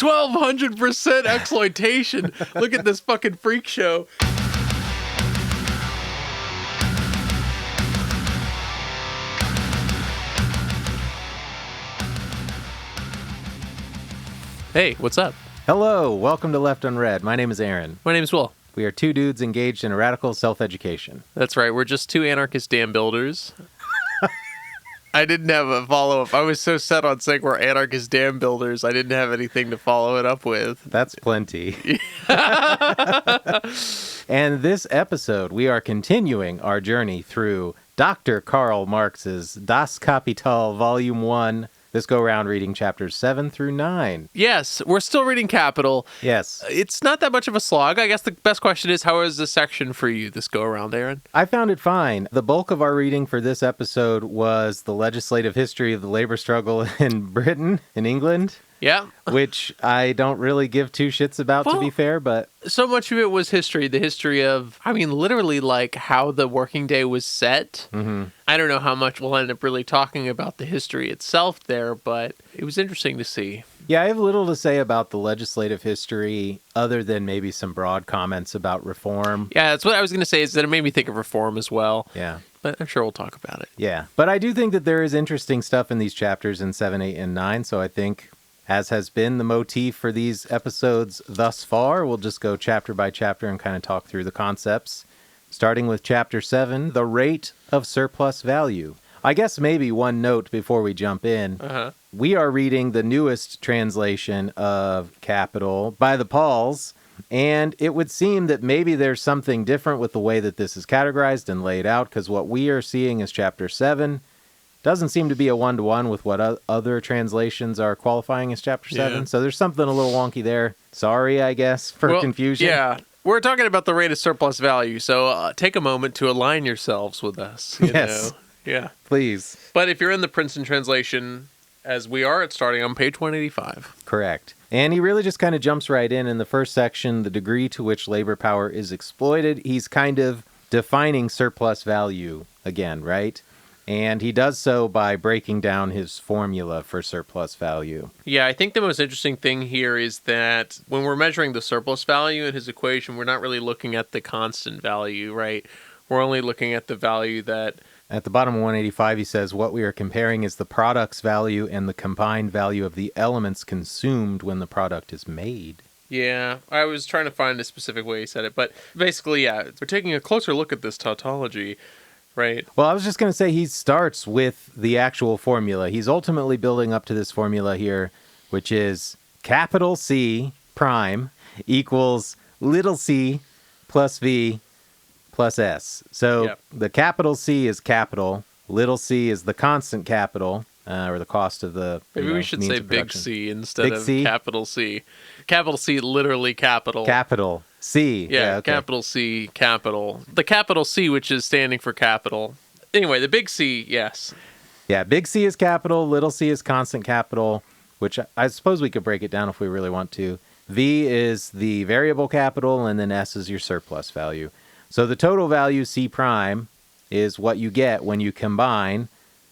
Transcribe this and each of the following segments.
1,200% exploitation. Look at this fucking freak show. Hey, what's up? Hello, welcome to Left Unread. My name is Aaron. My name's Will. We are two dudes engaged in a radical self-education. That's right, we're just two anarchist dam builders. I didn't have a follow-up. I was so set on saying we're anarchist dam builders, I didn't have anything to follow it up with. That's plenty. And this episode, we are continuing our journey through Dr. Karl Marx's Das Kapital, Volume 1. This go-around reading chapters 7 through 9. Yes, we're still reading Capital. Yes. It's not that much of a slog. I guess the best question is, how is the section for you this go-around, Aaron? I found it fine. The bulk of our reading for this episode was the legislative history of the labor struggle in Britain, in England. Yeah. Which I don't really give two shits about, to be fair, but... So much of it was history, the history of, literally like how the working day was set. Mm-hmm. I don't know how much we'll end up really talking about the history itself there, but it was interesting to see. Yeah, I have little to say about the legislative history other than maybe some broad comments about reform. Yeah, that's what I was going to say, is that it made me think of reform as well. Yeah. But I'm sure we'll talk about it. Yeah, but I do think that there is interesting stuff in these chapters in 7, 8, and 9, so I think... As has been the motif for these episodes thus far, we'll just go chapter by chapter and kind of talk through the concepts. Starting with chapter 7, the rate of surplus value. I guess maybe one note before we jump in. We are reading the newest translation of Capital by the Pauls, and it would seem that maybe there's something different with the way that this is categorized and laid out, because what we are seeing is chapter 7. Doesn't seem to be a one-to-one with what other translations are qualifying as chapter 7. Yeah. So there's something a little wonky there. Sorry, I guess, for confusion. Yeah, we're talking about the rate of surplus value. So take a moment to align yourselves with us. You know? Yeah. Please. But if you're in the Princeton translation, as we are, it's starting on page 185. Correct. And he really just kind of jumps right in the first section, the degree to which labor power is exploited. He's kind of defining surplus value again, right? And he does so by breaking down his formula for surplus value. Yeah, I think the most interesting thing here is that when we're measuring the surplus value in his equation, we're not really looking at the constant value, right? We're only looking at the value that... At the bottom of 185, he says, what we are comparing is the product's value and the combined value of the elements consumed when the product is made. Yeah, I was trying to find a specific way he said it, but basically, yeah, we're taking a closer look at this tautology. Right. Well, I was just going to say he starts with the actual formula. He's ultimately building up to this formula here, which is capital C prime equals little c plus v plus s. So The capital C is capital, little c is the constant capital, or the cost of the Maybe we should say big C instead of capital C. Capital C, literally capital. Capital C. Yeah, okay. Capital C, capital. The capital C, which is standing for capital. Anyway, the big C, yes. Yeah, big C is capital, little c is constant capital, which I suppose we could break it down if we really want to. V is the variable capital, and then S is your surplus value. So the total value, C prime, is what you get when you combine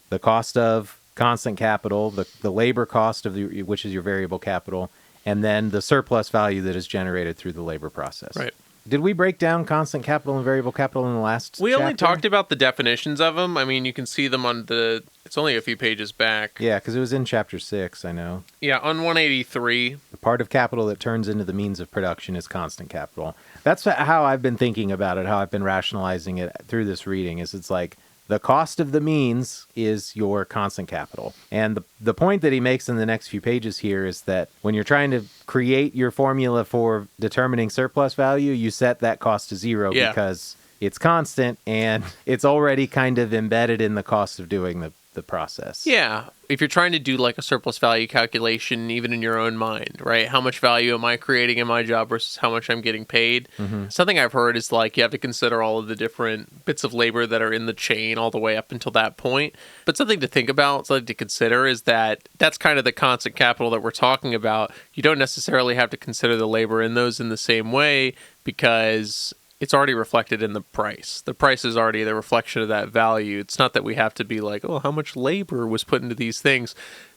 the cost of constant capital, the labor cost of which is your variable capital, and then the surplus value that is generated through the labor process. Right. Did we break down constant capital and variable capital in the last We chapter? only talked about the definitions of them. I mean, you can see them on it's only a few pages back. Yeah, because it was in chapter 6, I know. Yeah, on 183. The part of capital that turns into the means of production is constant capital. That's how I've been thinking about it, how I've been rationalizing it through this reading, is it's like, the cost of the means is your constant capital. And the point that he makes in the next few pages here is that when you're trying to create your formula for determining surplus value, you set that cost to zero because it's constant and it's already kind of embedded in the cost of doing the process. Yeah. If you're trying to do like a surplus value calculation, even in your own mind, right? How much value am I creating in my job versus how much I'm getting paid? Mm-hmm. Something I've heard is like you have to consider all of the different bits of labor that are in the chain all the way up until that point. But something to think about, something to consider is that that's kind of the constant capital that we're talking about. You don't necessarily have to consider the labor in those in the same way because it's already reflected in the price. The price is already the reflection of that value. It's not that we have to be like, oh, how much labor was put into these things.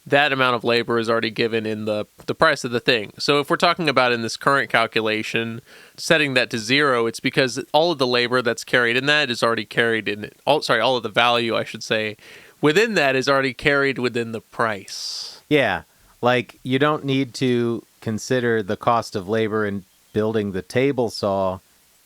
that amount of labor is already given in the price of the thing. So if we're talking about in this current calculation, setting that to 0, it's because all of the labor that's carried in that is already carried in it. All of the value, I should say, within that is already carried within the price. Yeah. Like, you don't need to consider the cost of labor in building the table saw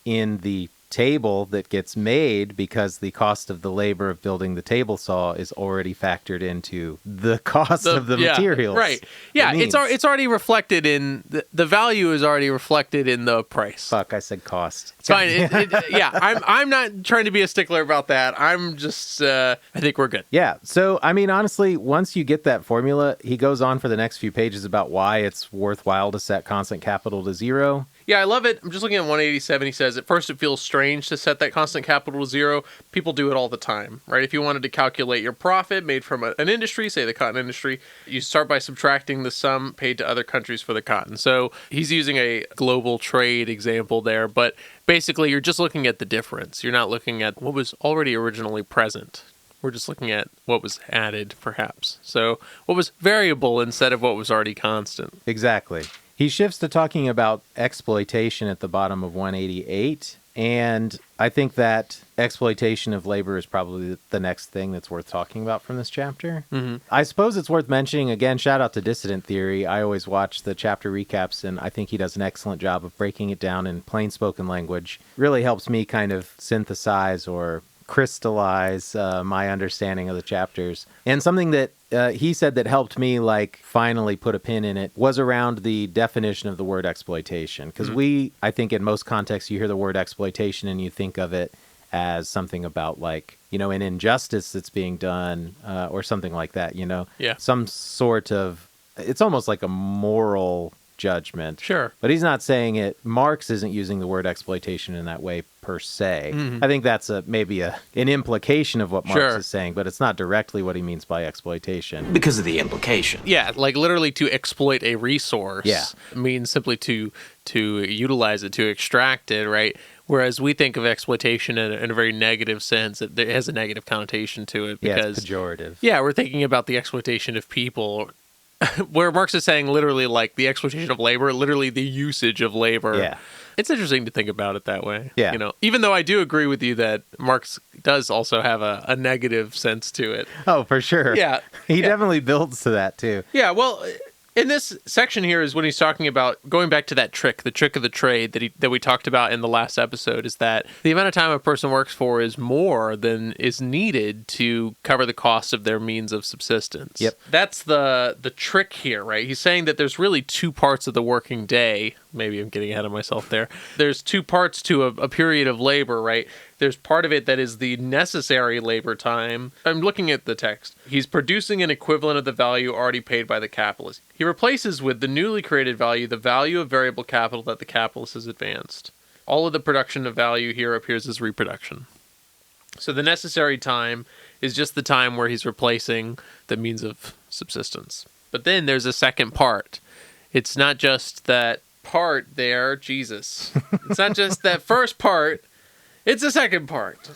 in the table that gets made, because the cost of the labor of building the table saw is already factored into the cost of the materials. Right. Yeah, it's already reflected in the value is already reflected in the price. Fuck, I said cost. It's fine. I'm not trying to be a stickler about that. I'm just I think we're good. Yeah. So, I mean, honestly, once you get that formula, he goes on for the next few pages about why it's worthwhile to set constant capital to 0. Yeah, I love it. I'm just looking at 187. He says, at first it feels strange to set that constant capital to 0. People do it all the time, right? If you wanted to calculate your profit made from an industry, say the cotton industry, you start by subtracting the sum paid to other countries for the cotton. So he's using a global trade example there, but basically you're just looking at the difference. You're not looking at what was already originally present. We're just looking at what was added, perhaps. So what was variable instead of what was already constant. Exactly. He shifts to talking about exploitation at the bottom of 188, and I think that exploitation of labor is probably the next thing that's worth talking about from this chapter. Mm-hmm. I suppose it's worth mentioning, again, shout out to Dissident Theory. I always watch the chapter recaps, and I think he does an excellent job of breaking it down in plain spoken language. Really helps me kind of synthesize or crystallize my understanding of the chapters. And something that he said that helped me finally put a pin in it was around the definition of the word exploitation. Because I think in most contexts, you hear the word exploitation and you think of it as something about an injustice that's being done or something like that, Yeah. Some sort of, it's almost like a moral judgment. Sure. But he's not saying it. Marx isn't using the word exploitation in that way per se. I think that's maybe an implication of what Marx is saying, but it's not directly what he means by exploitation. Because of the implication. Yeah, literally to exploit a resource means simply to utilize it, to extract it, right? Whereas we think of exploitation in a very negative sense. It has a negative connotation to it because it's pejorative. Yeah, we're thinking about the exploitation of people. Where Marx is saying literally the exploitation of labor, literally the usage of labor. Yeah. It's interesting to think about it that way. Yeah. Even though I do agree with you that Marx does also have a negative sense to it. Oh, for sure. Yeah. He definitely builds to that too. Yeah, well, in this section here is when he's talking about going back to that trick, the trick of the trade that we talked about in the last episode, is that the amount of time a person works for is more than is needed to cover the cost of their means of subsistence. Yep. That's the trick here, right? He's saying that there's really 2 parts of the working day. Maybe I'm getting ahead of myself there. There's 2 parts to a period of labor, right? There's part of it that is the necessary labor time. I'm looking at the text. He's producing an equivalent of the value already paid by the capitalist. He replaces with the newly created value the value of variable capital that the capitalist has advanced. All of the production of value here appears as reproduction. So the necessary time is just the time where he's replacing the means of subsistence. But then there's a second part. It's not just that part there, Jesus. It's not just that first part. It's the second part.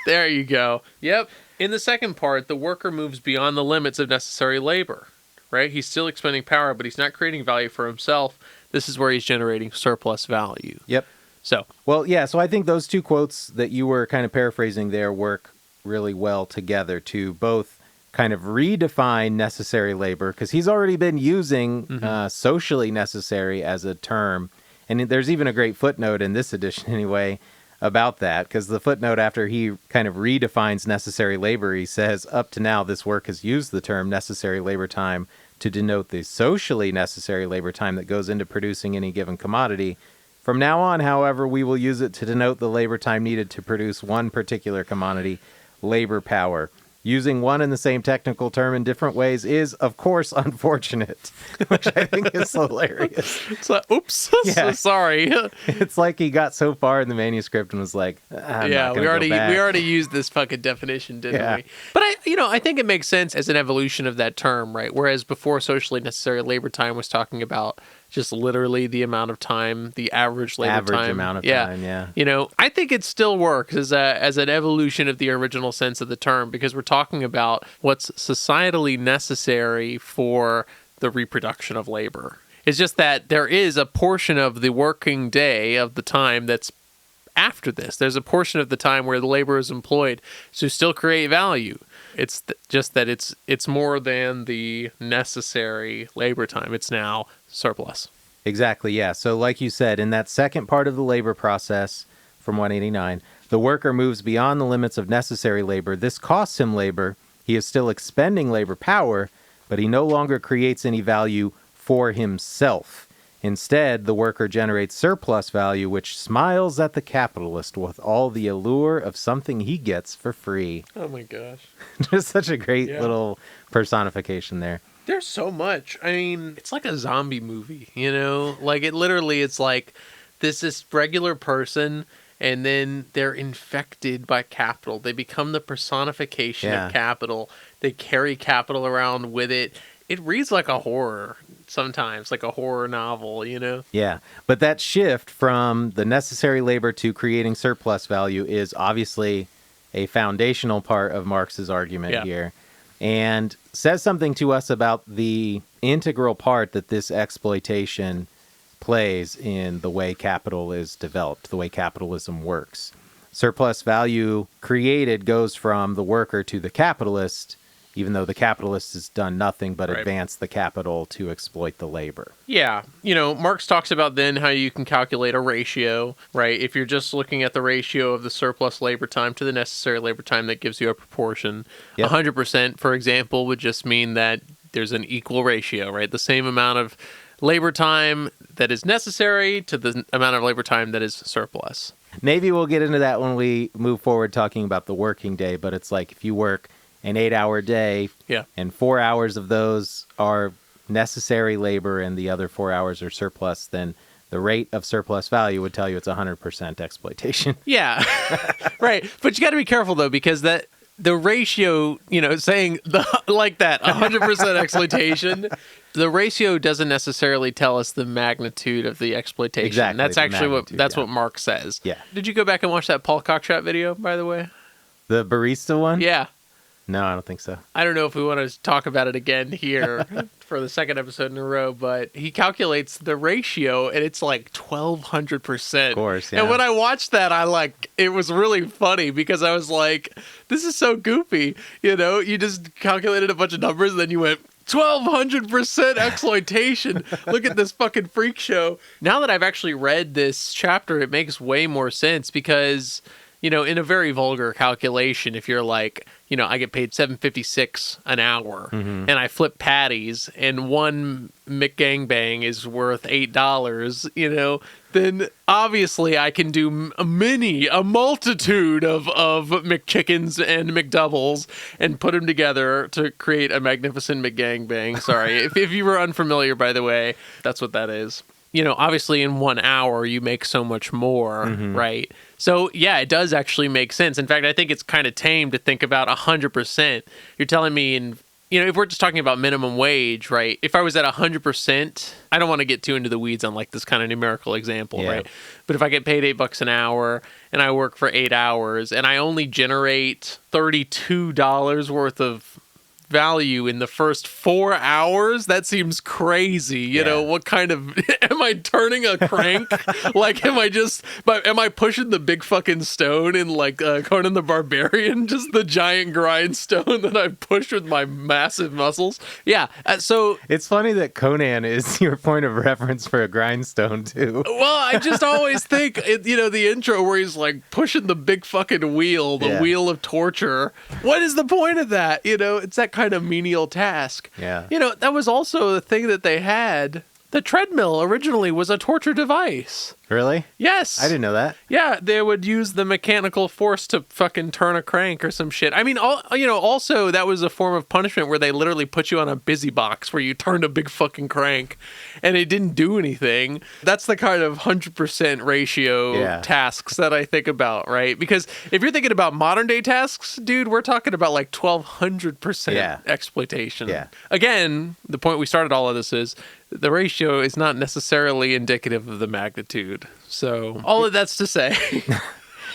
There you go. Yep. In the second part, the worker moves beyond the limits of necessary labor, right? He's still expending power, but he's not creating value for himself. This is where he's generating surplus value. Yep. So I think those 2 quotes that you were kind of paraphrasing there work really well together to both kind of redefine necessary labor, because he's already been using socially necessary as a term. And there's even a great footnote in this edition anyway about that, because the footnote after he kind of redefines necessary labor, he says, up to now, this work has used the term necessary labor time to denote the socially necessary labor time that goes into producing any given commodity. From now on, however, we will use it to denote the labor time needed to produce one particular commodity, labor power. Using one and the same technical term in different ways is, of course, unfortunate, which I think is hilarious. It's like, oops, so sorry. It's like he got so far in the manuscript and was like, we already used this fucking definition, didn't we? But I think it makes sense as an evolution of that term, right? Whereas before, socially necessary labor time was talking about just literally the amount of time, the average labor time. Average amount of time, yeah. You know, I think it still works as an evolution of the original sense of the term, because we're talking about what's societally necessary for the reproduction of labor. It's just that there is a portion of the working day of the time that's after this. There's a portion of the time where the labor is employed to still create value. It's just that it's more than the necessary labor time. It's now surplus. Exactly, yeah. So like you said, in that second part of the labor process from 189, the worker moves beyond the limits of necessary labor. This costs him labor. He is still expending labor power, but he no longer creates any value for himself. Instead, the worker generates surplus value, which smiles at the capitalist with all the allure of something he gets for free. Oh my gosh. Just such a great little personification there. There's so much. I mean, it's like a zombie movie, you know? Like, it's like this regular person, and then they're infected by capital. They become the personification of capital. They carry capital around with it. It reads like a horror sometimes, like a horror novel, you know? Yeah, but that shift from the necessary labor to creating surplus value is obviously a foundational part of Marx's argument here, and says something to us about the integral part that this exploitation plays in the way capital is developed, the way capitalism works. Surplus value created goes from the worker to the capitalist, even though the capitalist has done nothing but advance the capital to exploit the labor. Yeah. You know, Marx talks about then how you can calculate a ratio, right? If you're just looking at the ratio of the surplus labor time to the necessary labor time, that gives you a proportion. 100%, for example, would just mean that there's an equal ratio, right? The same amount of labor time that is necessary to the amount of labor time that is surplus. Maybe we'll get into that when we move forward talking about the working day, but it's like if you work an 8-hour day, and 4 hours of those are necessary labor and the other 4 hours are surplus, then the rate of surplus value would tell you it's 100% exploitation. Yeah, right. But you got to be careful, though, because the ratio, you know, saying like that, 100% exploitation, the ratio doesn't necessarily tell us the magnitude of the exploitation. Exactly. That's actually what Marx says. Yeah. Did you go back and watch that Paul Cockshot video, by the way? The barista one? Yeah. No, I don't think so. I don't know if we want to talk about it again here for the second episode in a row, but he calculates the ratio, and it's like 1,200%. Of course, yeah. And when I watched that, it was really funny because I was like, this is so goofy. You know, you just calculated a bunch of numbers, and then you went, 1,200% exploitation. Look at this fucking freak show. Now that I've actually read this chapter, it makes way more sense because, you know, in a very vulgar calculation, if you're like, you know, I get paid $7.56 an hour, and I flip patties, and one McGangbang is worth $8, you know, then obviously I can do a multitude of McChickens and McDoubles and put them together to create a magnificent McGangbang. Sorry, if you were unfamiliar, by the way, that's what that is. You know, obviously in 1 hour you make so much more, right? So yeah, it does actually make sense. In fact, I think it's kind of tame to think about 100%. You're telling me if we're just talking about minimum wage, right? If I was at 100%, I don't want to get too into the weeds on like this kind of numerical example, right? But if I get paid $8 an hour and I work for 8 hours and I only generate $32 worth of value in the first 4 hours, that seems crazy. You know, what kind of am I turning a crank? Like, am I pushing the big fucking stone in like Conan the Barbarian, just the giant grindstone that I push with my massive muscles? So it's funny that Conan is your point of reference for a grindstone too. Well, I just always think the intro where he's like pushing the big fucking wheel, the wheel of torture. What is the point of that? You know, it's that kind of menial task. Yeah. You know, that was also the thing that they had. The treadmill originally was a torture device. Really? Yes. I didn't know that. Yeah, they would use the mechanical force to fucking turn a crank or some shit. I mean, also that was a form of punishment where they literally put you on a busy box where you turned a big fucking crank and it didn't do anything. That's the kind of 100% ratio tasks that I think about, right? Because if you're thinking about modern day tasks, dude, we're talking about like 1,200% exploitation. Yeah. Again, the point we started all of this is the ratio is not necessarily indicative of the magnitude. So all of that's to say.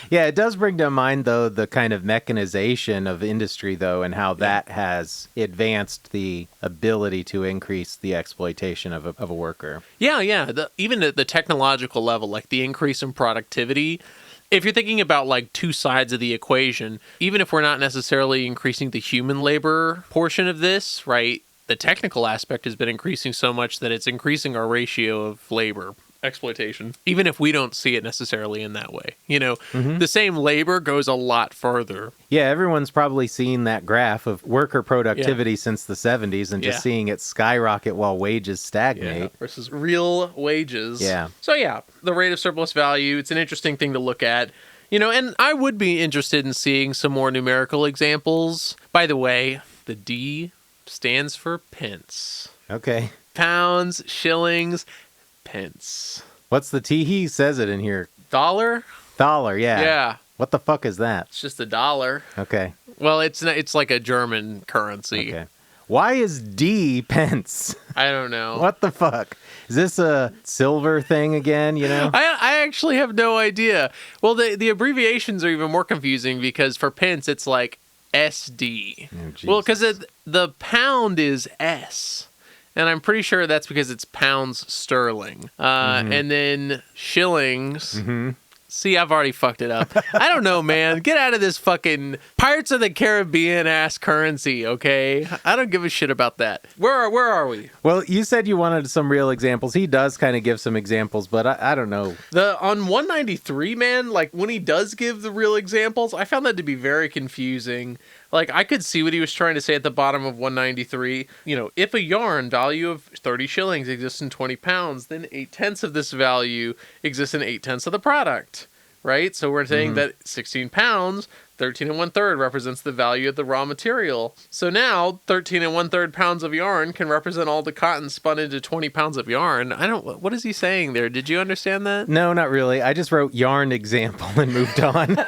Yeah, it does bring to mind, though, the kind of mechanization of industry, though, and how that has advanced the ability to increase the exploitation of a worker. Yeah. Even at the technological level, like the increase in productivity, if you're thinking about like two sides of the equation, even if we're not necessarily increasing the human labor portion of this, right, the technical aspect has been increasing so much that it's increasing our ratio of labor exploitation, even if we don't see it necessarily in that way. The same labor goes a lot further. Yeah, everyone's probably seen that graph of worker productivity since the 70s and just seeing it skyrocket while wages stagnate. Versus real wages. Yeah. So the rate of surplus value, it's an interesting thing to look at. And I would be interested in seeing some more numerical examples. By the way, the D stands for pence. Okay. Pounds, shillings, pence. What's the T? He says it in here. Dollar? Dollar, yeah. Yeah. What the fuck is that? It's just a dollar. Okay. Well, it's like a German currency. Okay. Why is D pence? I don't know. What the fuck? Is this a silver thing again, I actually have no idea. Well, the abbreviations are even more confusing because for pence, it's like SD. Oh, well, because the pound is S. And I'm pretty sure that's because it's pounds sterling. And then shillings. Mm-hmm. See, I've already fucked it up. I don't know, man. Get out of this fucking Pirates of the Caribbean ass currency, okay? I don't give a shit about that. Where are we? Well, you said you wanted some real examples. He does kind of give some examples, but I don't know. On 193, man, like when he does give the real examples, I found that to be very confusing. Like, I could see what he was trying to say at the bottom of 193. If a yarn value of 30 shillings exists in 20 pounds, then 8/10 of this value exists in 8/10 of the product, right? So we're saying that 16 pounds, 13 1/3 represents the value of the raw material. So now 13 1/3 pounds of yarn can represent all the cotton spun into 20 pounds of yarn. What is he saying there? Did you understand that? No, not really. I just wrote yarn example and moved on.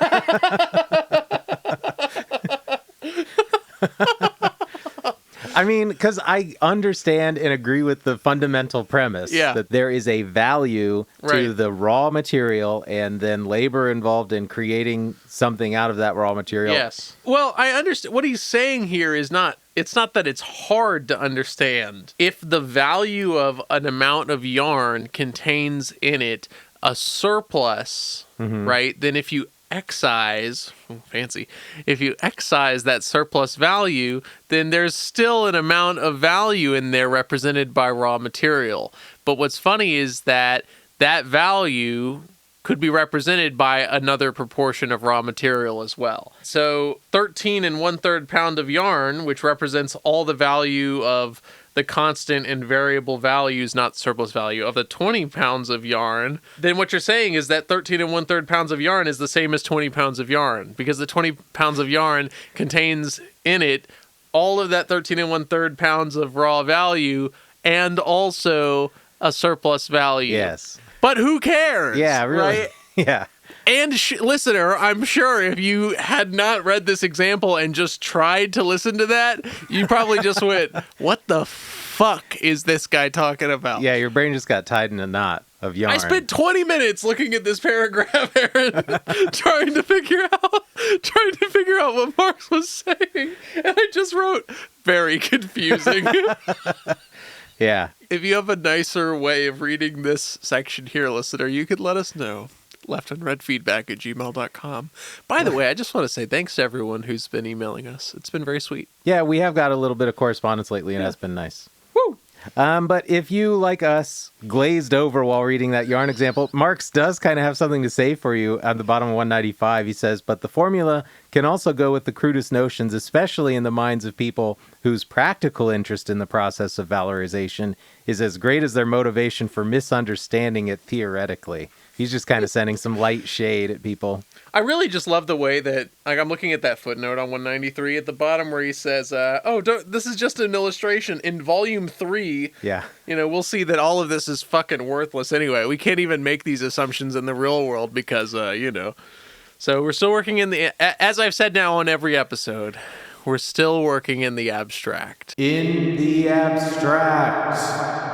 I mean, because I understand and agree with the fundamental premise that there is a value to the raw material and then labor involved in creating something out of that raw material. Yes. Well, I understand. What he's saying here is it's not that it's hard to understand. If the value of an amount of yarn contains in it a surplus, right, then if you excise that surplus value, then there's still an amount of value in there represented by raw material. But what's funny is that value could be represented by another proportion of raw material as well. So 13 1/3 pound of yarn, which represents all the value of the constant and variable values, not surplus value, of the 20 pounds of yarn, then what you're saying is that 13 1/3 pounds of yarn is the same as 20 pounds of yarn, because the 20 pounds of yarn contains in it all of that 13 1/3 pounds of raw value and also a surplus value. Yes. But who cares? Yeah, really. Right? Yeah. And listener, I'm sure if you had not read this example and just tried to listen to that, you probably just went, what the fuck is this guy talking about? Yeah, your brain just got tied in a knot of yarn. I spent 20 minutes looking at this paragraph, Aaron, trying to figure out what Marx was saying. And I just wrote, very confusing. Yeah. If you have a nicer way of reading this section here, listener, you could let us know. leftunreadfeedback@gmail.com. By the way, I just want to say thanks to everyone who's been emailing us. It's been very sweet. Yeah, we have got a little bit of correspondence lately, and that's been nice. Woo! But if you, like us, glazed over while reading that yarn example, Marx does kind of have something to say for you at the bottom of 195. He says, but the formula can also go with the crudest notions, especially in the minds of people whose practical interest in the process of valorization is as great as their motivation for misunderstanding it theoretically. He's just kind of sending some light shade at people. I really just love the way that, like, I'm looking at that footnote on 193 at the bottom where he says, this is just an illustration. In volume 3, we'll see that all of this is fucking worthless anyway. We can't even make these assumptions in the real world because, So we're still working as I've said now on every episode, we're still working in the abstract. In the abstract.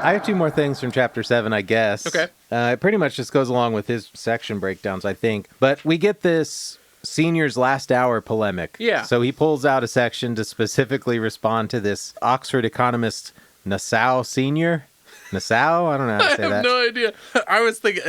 I have two more things from chapter 7, I guess. Okay. It pretty much just goes along with his section breakdowns, I think. But we get this senior's last hour polemic. Yeah. So he pulls out a section to specifically respond to this Oxford economist Nassau Senior. Nassau? I don't know how to say that. I have no idea.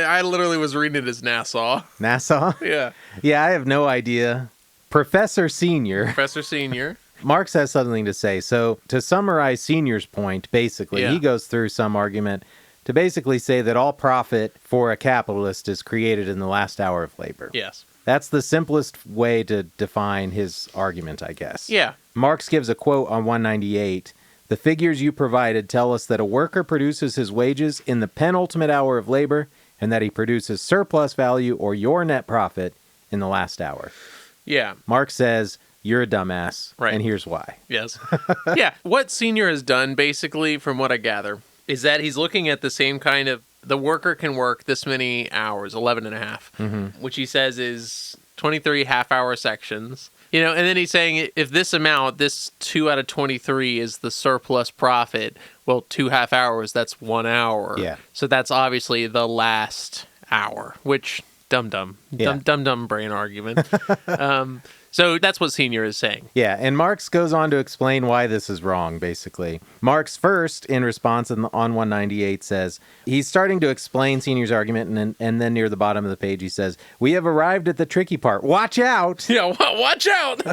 I literally was reading it as Nassau. Nassau? Yeah. Yeah, I have no idea. Professor Senior. Professor Senior. Marx has something to say. So to summarize Senior's point, basically, he goes through some argument to basically say that all profit for a capitalist is created in the last hour of labor. Yes. That's the simplest way to define his argument, I guess. Yeah. Marx gives a quote on 198. The figures you provided tell us that a worker produces his wages in the penultimate hour of labor and that he produces surplus value or your net profit in the last hour. Yeah. Marx says, you're a dumbass, right. And here's why. Yes. Yeah. What Senior has done, basically, from what I gather, is that he's looking at the same kind of, the worker can work this many hours, 11 and a half, which he says is 23 half-hour sections. And then he's saying if this amount, this 2 out of 23 is the surplus profit, well, 2 half hours, that's 1 hour. Yeah. So that's obviously the last hour, which, dumb brain argument. So that's what Senior is saying. Yeah, and Marx goes on to explain why this is wrong, basically. Marx first, in response on 198, says, he's starting to explain Senior's argument, and then near the bottom of the page he says, we have arrived at the tricky part. Watch out! Yeah, watch out!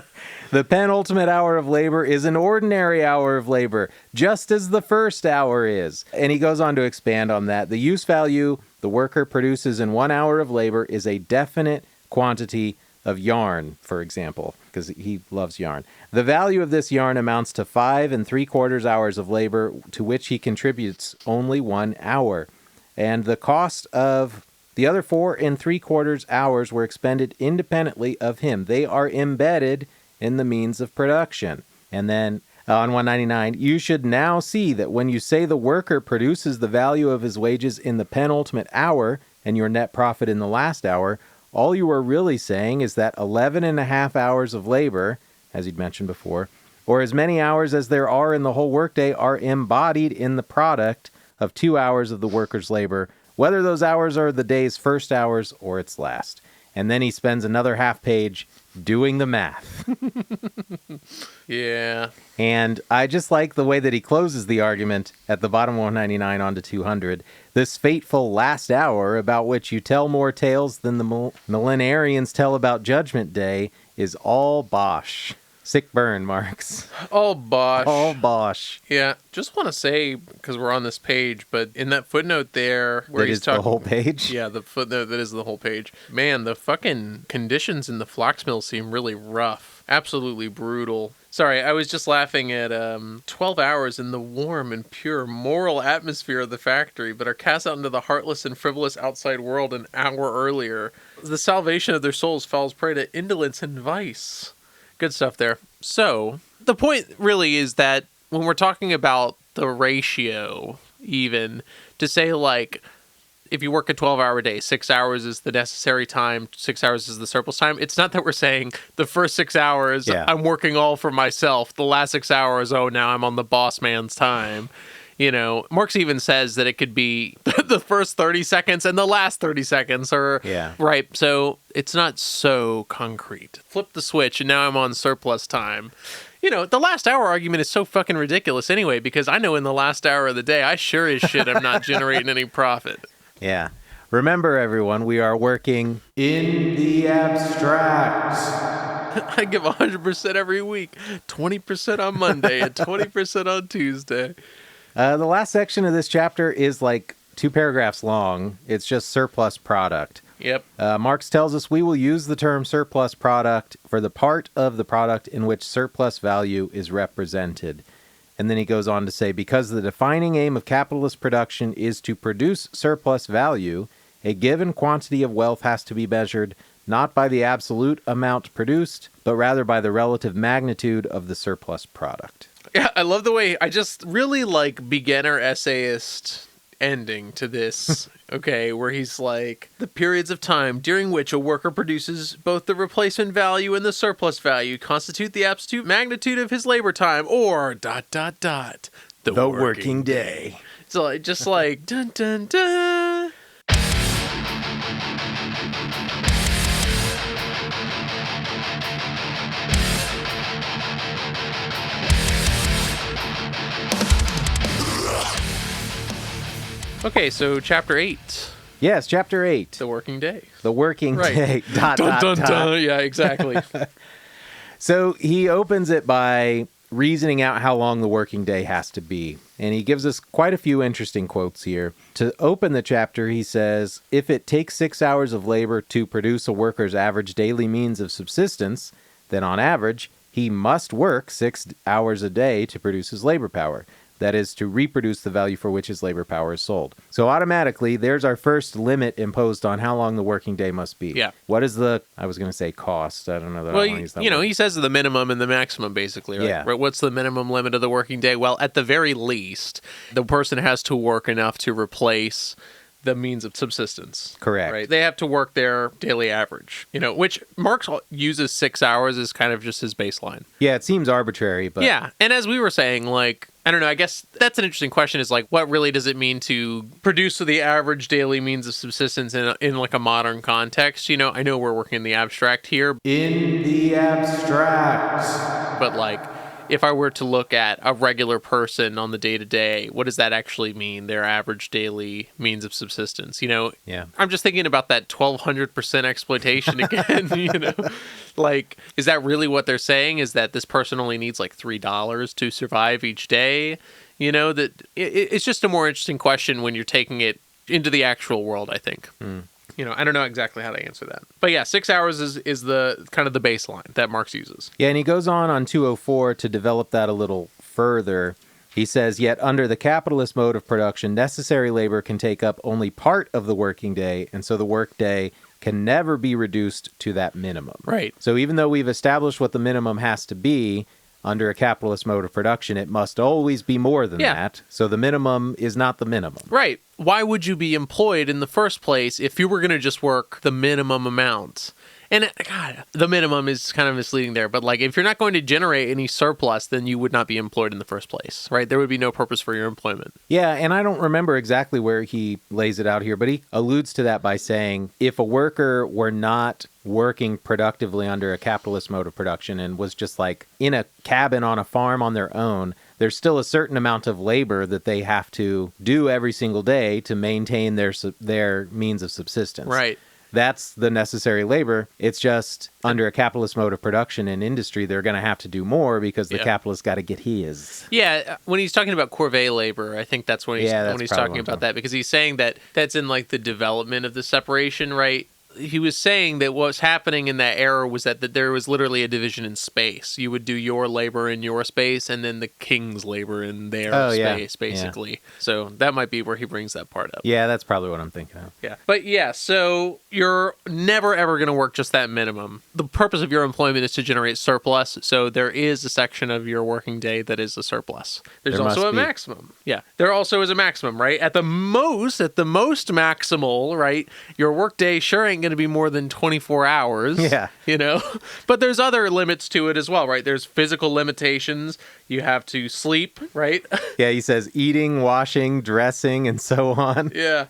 The penultimate hour of labor is an ordinary hour of labor, just as the first hour is. And he goes on to expand on that. The use value the worker produces in 1 hour of labor is a definite quantity of yarn, for example, because he loves yarn. The value of this yarn amounts to 5 3/4 hours of labor, to which he contributes only 1 hour. And the cost of the other 4 3/4 hours were expended independently of him. They are embedded in the means of production. And then on 199, you should now see that when you say the worker produces the value of his wages in the penultimate hour and your net profit in the last hour, all you are really saying is that 11 and a half hours of labor, as he'd mentioned before, or as many hours as there are in the whole workday, are embodied in the product of 2 hours of the worker's labor, whether those hours are the day's first hours or its last. And then he spends another half page doing the math. Yeah. And I just like the way that he closes the argument at the bottom of 199 on to 200. This fateful last hour, about which you tell more tales than the millenarians tell about Judgment Day, is all bosh. Sick burn, Marx. All bosh. All bosh. Yeah. Just want to say, because we're on this page, but in that footnote there, where he's talking, the whole page? Yeah, the footnote that is the whole page. Man, the fucking conditions in the flax mill seem really rough. Absolutely brutal. Sorry, I was just laughing at 12 hours in the warm and pure moral atmosphere of the factory, but are cast out into the heartless and frivolous outside world an hour earlier. The salvation of their souls falls prey to indolence and vice. Good stuff there. So, the point really is that when we're talking about the ratio, even, to say, like, if you work a 12-hour day, 6 hours is the necessary time, 6 hours is the surplus time. It's not that we're saying the first 6 hours, I'm working all for myself. The last 6 hours, now I'm on the boss man's time. Marx even says that it could be the first 30 seconds and the last 30 seconds. Right. So it's not so concrete. Flip the switch and now I'm on surplus time. The last hour argument is so fucking ridiculous anyway, because I know in the last hour of the day, I sure as shit am not generating any profit. Yeah. Remember, everyone, we are working in the abstract. I give 100% every week, 20% on Monday and 20% on Tuesday. The last section of this chapter is like 2 paragraphs long. It's just surplus product. Yep. Marx tells us we will use the term surplus product for the part of the product in which surplus value is represented. And then he goes on to say, because the defining aim of capitalist production is to produce surplus value, a given quantity of wealth has to be measured not by the absolute amount produced, but rather by the relative magnitude of the surplus product. Yeah, I love the way I just really like beginner essayist ending to this, okay, where he's like, the periods of time during which a worker produces both the replacement value and the surplus value constitute the absolute magnitude of his labor time, or ... the working day. So just like dun dun dun. Okay, so chapter 8. Yes, chapter 8. The working day. The working Right. day. Dot, Dun dot, dun dot. dun. Yeah, exactly. So he opens it by reasoning out how long the working day has to be. And he gives us quite a few interesting quotes here. To open the chapter, he says, if it takes 6 hours of labor to produce a worker's average daily means of subsistence, then on average, he must work 6 hours a day to produce his labor power. That is, to reproduce the value for which his labor power is sold. So automatically, there's our first limit imposed on how long the working day must be. Yeah. What is the, I was going to say cost. I don't know that Well, I want to use that word. he says the minimum and the maximum, basically, right? Yeah. Right? What's the minimum limit of the working day? Well, at the very least, the person has to work enough to replace the means of subsistence. Correct. Right? They have to work their daily average, which Marx uses 6 hours as kind of just his baseline. Yeah, it seems arbitrary, but... Yeah, and as we were saying, like, I don't know, I guess that's an interesting question is, like, what really does it mean to produce the average daily means of subsistence in like, a modern context? I know we're working in the abstract here, In the abstract. but, like, if I were to look at a regular person on the day-to-day, what does that actually mean, their average daily means of subsistence? Yeah. I'm just thinking about that 1,200% exploitation again, Like, is that really what they're saying? Is that this person only needs, like, $3 to survive each day? That it's just a more interesting question when you're taking it into the actual world, I think. I don't know exactly how to answer that. But yeah, 6 hours is the kind of the baseline that Marx uses. Yeah, and he goes on 204 to develop that a little further. He says, yet under the capitalist mode of production, necessary labor can take up only part of the working day, and so the workday can never be reduced to that minimum. Right. So even though we've established what the minimum has to be, under a capitalist mode of production, it must always be more than that. So the minimum is not the minimum. Right. Why would you be employed in the first place if you were going to just work the minimum amount? And God, the minimum is kind of misleading there. But like, if you're not going to generate any surplus, then you would not be employed in the first place, right? There would be no purpose for your employment. Yeah, and I don't remember exactly where he lays it out here, but he alludes to that by saying, if a worker were not working productively under a capitalist mode of production and was just like in a cabin on a farm on their own, there's still a certain amount of labor that they have to do every single day to maintain their means of subsistence. Right. That's the necessary labor. It's just under a capitalist mode of production and industry, they're going to have to do more because the capitalist got to get his. Yeah, when he's talking about corvée labor, I think that's when he's talking about that, because he's saying that that's in like the development of the separation, right? He was saying that what was happening in that era was that there was literally a division in space. You would do your labor in your space and then the king's labor in their space, basically. Yeah. So that might be where he brings that part up. Yeah, that's probably what I'm thinking of. Yeah. But yeah, so you're never, ever going to work just that minimum. The purpose of your employment is to generate surplus. So there is a section of your working day that is a surplus. There's also a maximum. Yeah. There also is a maximum, right? At the most maximal, right? Your work day sure ain't going to be more than 24 hours. Yeah. But there's other limits to it as well, right? There's physical limitations. You have to sleep, right? Yeah, he says eating, washing, dressing, and so on. Yeah.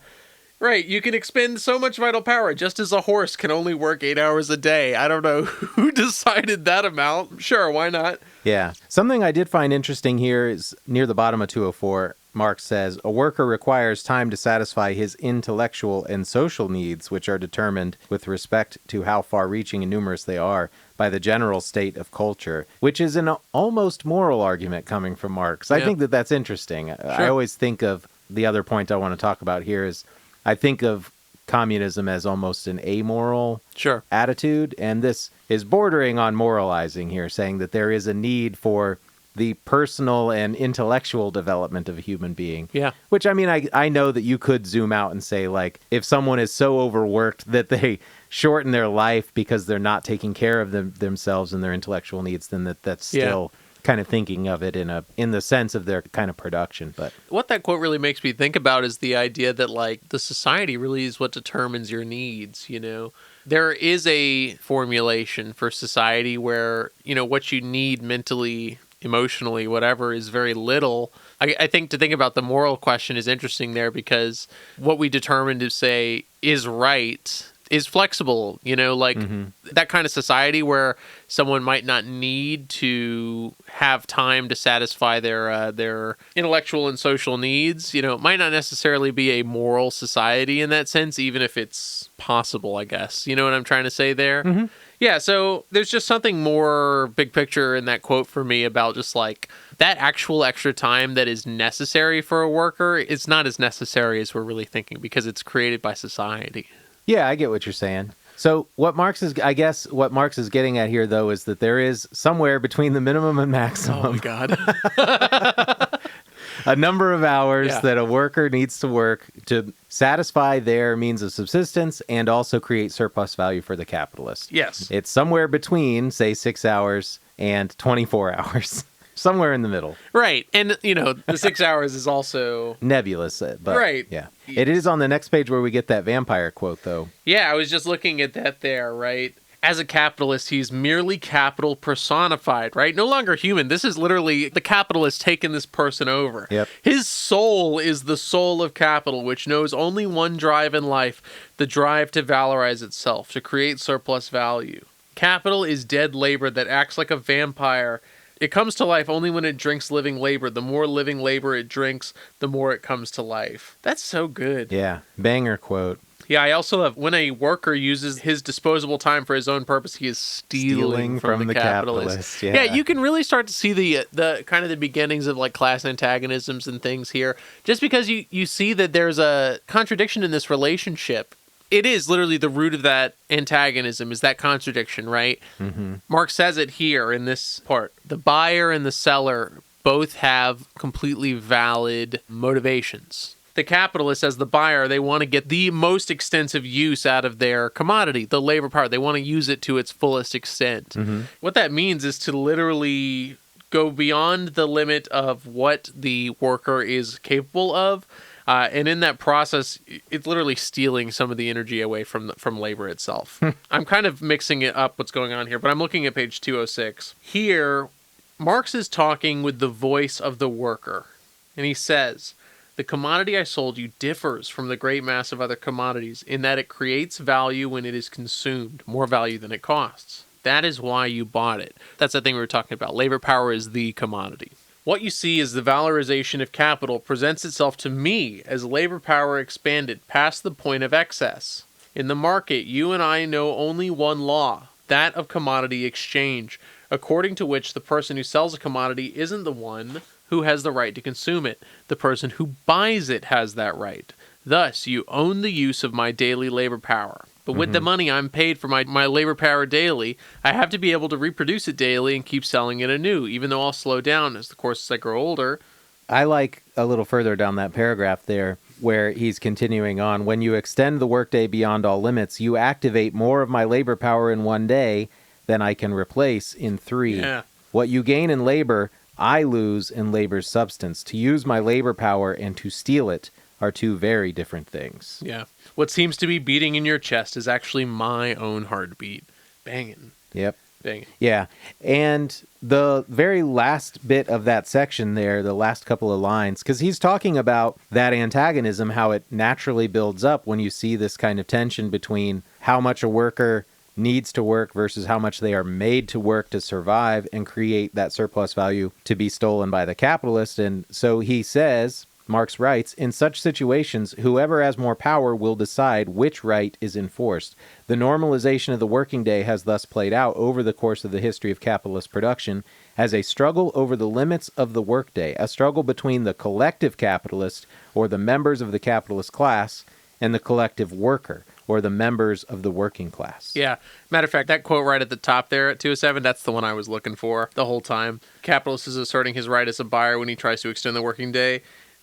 Right. You can expend so much vital power just as a horse can only work 8 hours a day. I don't know who decided that amount. Sure, why not? Yeah. Something I did find interesting here is near the bottom of 204. Marx says, a worker requires time to satisfy his intellectual and social needs, which are determined with respect to how far-reaching and numerous they are by the general state of culture, which is an almost moral argument coming from Marx. I think that that's interesting. Sure. I always think of the other point I want to talk about here is I think of communism as almost an amoral attitude, and this is bordering on moralizing here, saying that there is a need for the personal and intellectual development of a human being. Yeah. Which, I mean, I know that you could zoom out and say, like, if someone is so overworked that they shorten their life because they're not taking care of themselves and their intellectual needs, then that's still kind of thinking of it in the sense of their kind of production. But what that quote really makes me think about is the idea that, like, the society really is what determines your needs, There is a formulation for society where, what you need mentally, emotionally, whatever, is very little, I think to think about the moral question is interesting there, because what we determine to say is right is flexible, like that kind of society where someone might not need to have time to satisfy their intellectual and social needs, might not necessarily be a moral society in that sense, even if it's possible, I guess. You know what I'm trying to say there? Mm-hmm. Yeah, so there's just something more big picture in that quote for me about just like that actual extra time that is necessary for a worker. It's not as necessary as we're really thinking because it's created by society. Yeah, I get what you're saying. So what Marx is getting at here, though, is that there is somewhere between the minimum and maximum. Oh, my God. A number of hours Yeah. that a worker needs to work to satisfy their means of subsistence and also create surplus value for the capitalist. Yes. It's somewhere between, say, 6 hours and 24 hours. Somewhere in the middle. Right. And, the 6 hours is also Nebulous, but right. Yeah. It is on the next page where we get that vampire quote, though. Yeah, I was just looking at that there, right? As a capitalist, he's merely capital personified, right? No longer human. This is literally the capitalist taking this person over. Yep. His soul is the soul of capital, which knows only one drive in life, the drive to valorize itself, to create surplus value. Capital is dead labor that acts like a vampire. It comes to life only when it drinks living labor. The more living labor it drinks, the more it comes to life. That's so good. Yeah. Banger quote. Yeah, I also love when a worker uses his disposable time for his own purpose, he is stealing from the capitalist. Yeah. You can really start to see the kind of the beginnings of like class antagonisms and things here, just because you see that there's a contradiction in this relationship. It is literally the root of that antagonism is that contradiction, right? Mm-hmm. Marx says it here in this part. The buyer and the seller both have completely valid motivations. The capitalist, as the buyer, they want to get the most extensive use out of their commodity, the labor power. They want to use it to its fullest extent. Mm-hmm. What that means is to literally go beyond the limit of what the worker is capable of. And in that process, it's literally stealing some of the energy away from labor itself. I'm kind of mixing it up what's going on here, but I'm looking at page 206. Here, Marx is talking with the voice of the worker. And he says, the commodity I sold you differs from the great mass of other commodities in that it creates value when it is consumed, more value than it costs. That is why you bought it. That's the thing we were talking about. Labor power is the commodity. What you see is the valorization of capital presents itself to me as labor power expanded past the point of excess. In the market, you and I know only one law, that of commodity exchange, according to which the person who sells a commodity isn't the one who has the right to consume it. The person who buys it has that right. Thus, you own the use of my daily labor power. But with the money I'm paid for my labor power daily, I have to be able to reproduce it daily and keep selling it anew, even though I'll slow down as I grow older. I like a little further down that paragraph there where he's continuing on. When you extend the workday beyond all limits, you activate more of my labor power in one day than I can replace in 3. Yeah. What you gain in labor, I lose in labor's substance. To use my labor power and to steal it are two very different things. Yeah. What seems to be beating in your chest is actually my own heartbeat. Banging. Yep. Banging. Yeah. And the very last bit of that section there, the last couple of lines, because he's talking about that antagonism, how it naturally builds up when you see this kind of tension between how much a worker needs to work versus how much they are made to work to survive and create that surplus value to be stolen by the capitalist. And so he says, Marx writes, in such situations, whoever has more power will decide which right is enforced. The normalization of the working day has thus played out over the course of the history of capitalist production as a struggle over the limits of the workday, a struggle between the collective capitalist, or the members of the capitalist class, and the collective worker, or the members of the working class. Yeah. Matter of fact, that quote right at the top there at 207, that's the one I was looking for the whole time. Capitalist is asserting his right as a buyer when he tries to extend the working day.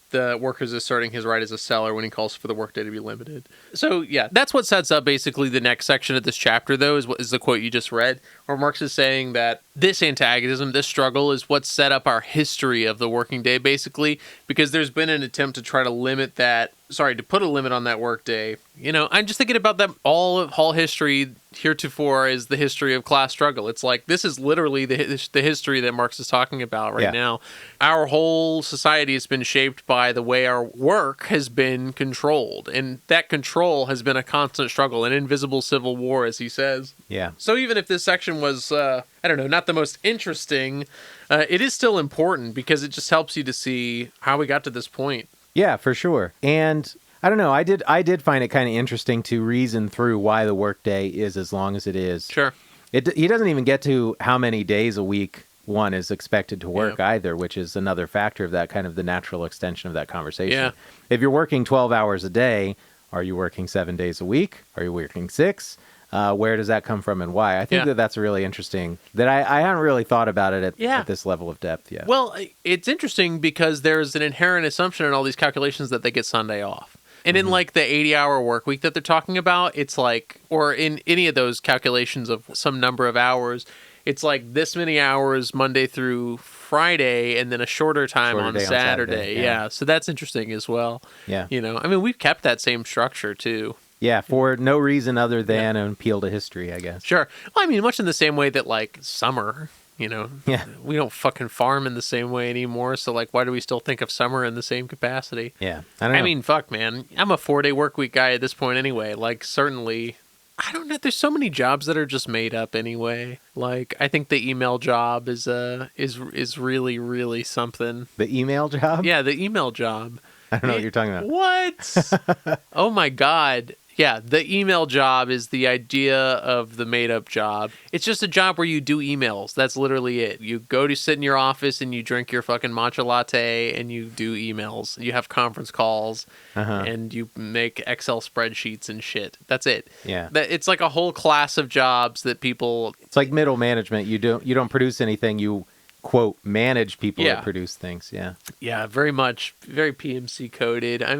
The worker's asserting his right as a seller when he calls for the workday to be limited. So, yeah, that's what sets up basically the next section of this chapter, though, is the quote you just read, where Marx is saying that this antagonism, this struggle, is what set up our history of the working day, basically, because there's been an attempt to try to limit that to put a limit on that workday. I'm just thinking about that all history heretofore is the history of class struggle. It's like, this is literally the history that Marx is talking about right now. Our whole society has been shaped by the way our work has been controlled. And that control has been a constant struggle, an invisible civil war, as he says. Yeah. So even if this section was, not the most interesting, it is still important because it just helps you to see how we got to this point. Yeah, for sure. And I don't know, I did find it kind of interesting to reason through why the workday is as long as it is. Sure. He doesn't even get to how many days a week one is expected to work either, which is another factor of that, kind of the natural extension of that conversation. Yeah. If you're working 12 hours a day, are you working 7 days a week? Are you working 6? Where does that come from and why? I think that's really interesting. That I haven't really thought about it at this level of depth yet. Well, it's interesting because there's an inherent assumption in all these calculations that they get Sunday off. And in like the 80-hour work week that they're talking about, it's like, or in any of those calculations of some number of hours, it's like this many hours Monday through Friday and then a shorter time on Saturday. Yeah. So that's interesting as well. Yeah. We've kept that same structure too. Yeah, for no reason other than an appeal to history, I guess. Sure. Well, much in the same way that, like, summer, we don't fucking farm in the same way anymore, so, like, why do we still think of summer in the same capacity? Yeah, I don't know. Fuck, man. I'm a 4-day work week guy at this point anyway. Like, certainly, I don't know. There's so many jobs that are just made up anyway. Like, I think the email job is really, really something. The email job? Yeah, the email job. I don't know what you're talking about. What? Oh, my God. Yeah, the email job is the idea of the made-up job. It's just a job where you do emails. That's literally it. You go to sit in your office and you drink your fucking matcha latte and you do emails. You have conference calls and you make Excel spreadsheets and shit. That's it. Yeah. It's like a whole class of jobs that people... It's like middle management. You don't produce anything. You, quote, manage people that produce things. Yeah. Yeah, very much. Very PMC coded. I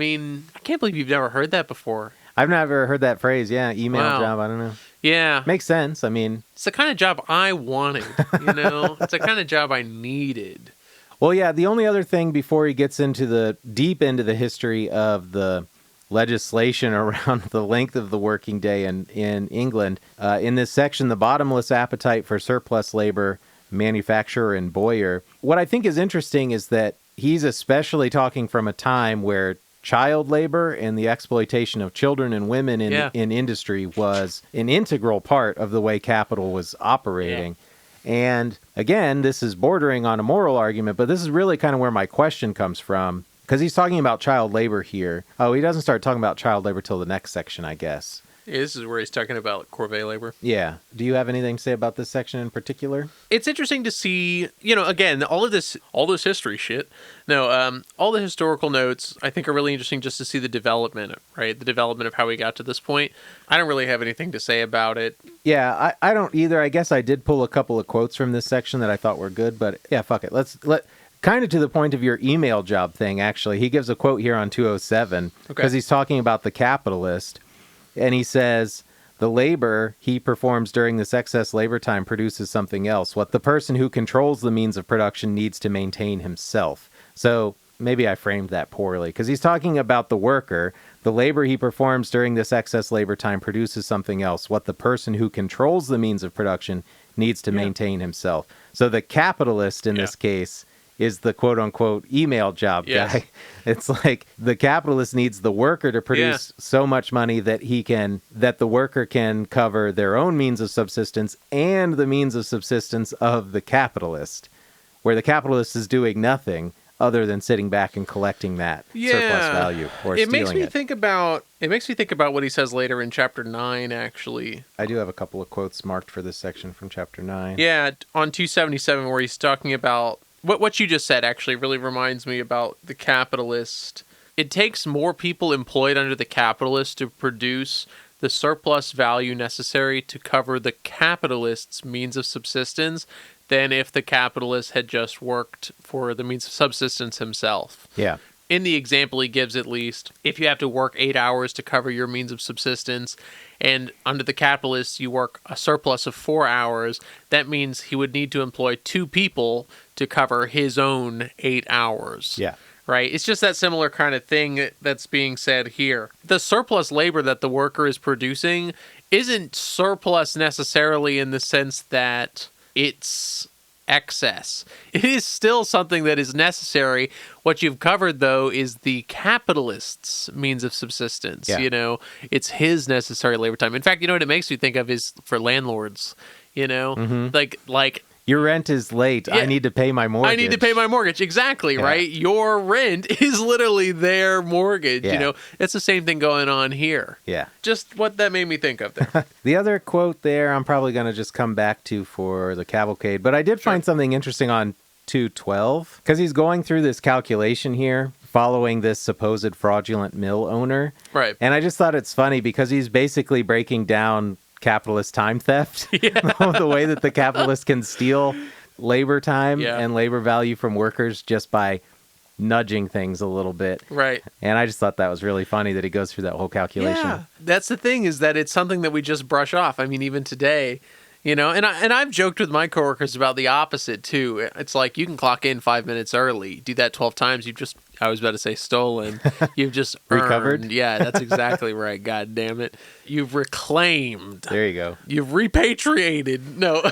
can't believe you've never heard that before. I've never heard that phrase. Yeah, email job. I don't know. Yeah. Makes sense. It's the kind of job I wanted, It's the kind of job I needed. Well, yeah, the only other thing before he gets deep into the history of the legislation around the length of the working day in England, in this section, the bottomless appetite for surplus labor, manufacturer and Boyer. What I think is interesting is that he's especially talking from a time where child labor and the exploitation of children and women in industry was an integral part of the way capital was operating. Yeah. And again, this is bordering on a moral argument, but this is really kind of where my question comes from, because he's talking about child labor here. Oh, he doesn't start talking about child labor till the next section, I guess. Yeah, this is where he's talking about corvée labor. Yeah. Do you have anything to say about this section in particular? It's interesting to see, again, all this history shit. No, all the historical notes I think are really interesting just to see the development, right? The development of how we got to this point. I don't really have anything to say about it. Yeah, I don't either. I guess I did pull a couple of quotes from this section that I thought were good, but yeah, fuck it. Let kind of to the point of your email job thing, actually. He gives a quote here on 207 because he's talking about the capitalist. And he says, the labor he performs during this excess labor time produces something else. What the person who controls the means of production needs to maintain himself. So maybe I framed that poorly because he's talking about the worker. The labor he performs during this excess labor time produces something else. What the person who controls the means of production needs to maintain himself. So the capitalist in this case is the quote-unquote email job guy. It's like the capitalist needs the worker to produce so much money that the worker can cover their own means of subsistence and the means of subsistence of the capitalist, where the capitalist is doing nothing other than sitting back and collecting that surplus value or stealing it. It makes me think about what he says later in chapter 9, actually. I do have a couple of quotes marked for this section from chapter 9. Yeah, on 277 where he's talking about what you just said actually really reminds me about the capitalist. It takes more people employed under the capitalist to produce the surplus value necessary to cover the capitalist's means of subsistence than if the capitalist had just worked for the means of subsistence himself. Yeah. In the example he gives, at least, if you have to work 8 hours to cover your means of subsistence, and under the capitalist you work a surplus of 4 hours, that means he would need to employ 2 people to cover his own 8 hours. Yeah. right? It's just that similar kind of thing that's being said here. The surplus labor that the worker is producing isn't surplus necessarily in the sense that it's excess. It is still something that is necessary. What you've covered, though, is the capitalist's means of subsistence. Yeah. You know, it's his necessary labor time. In fact, you know what it makes me think of is for landlords, you know, like Your rent is late. I need to pay my mortgage. I need to pay my mortgage. Exactly, right? Your rent is literally their mortgage. You know, it's the same thing going on here. Yeah. Just what that made me think of there. The other quote there, I'm probably going to just come back to for the cavalcade, but I did find something interesting on 212 because he's going through this calculation here following this supposed fraudulent mill owner. Right. And I just thought it's funny because he's basically breaking down capitalist time theft. The way that the capitalists can steal labor time and labor value from workers just by nudging things a little bit. Right. And I just thought that was really funny that he goes through that whole calculation. Yeah. That's the thing, is that it's something that we just brush off. I mean, even today, you know, and I've joked with my coworkers about the opposite too. It's like you can clock in 5 minutes early. Do that 12 times, you've just, I was about to say stolen. You've just recovered. Earned. Yeah, that's exactly right. God damn it. You've reclaimed. There you go. You've repatriated. No.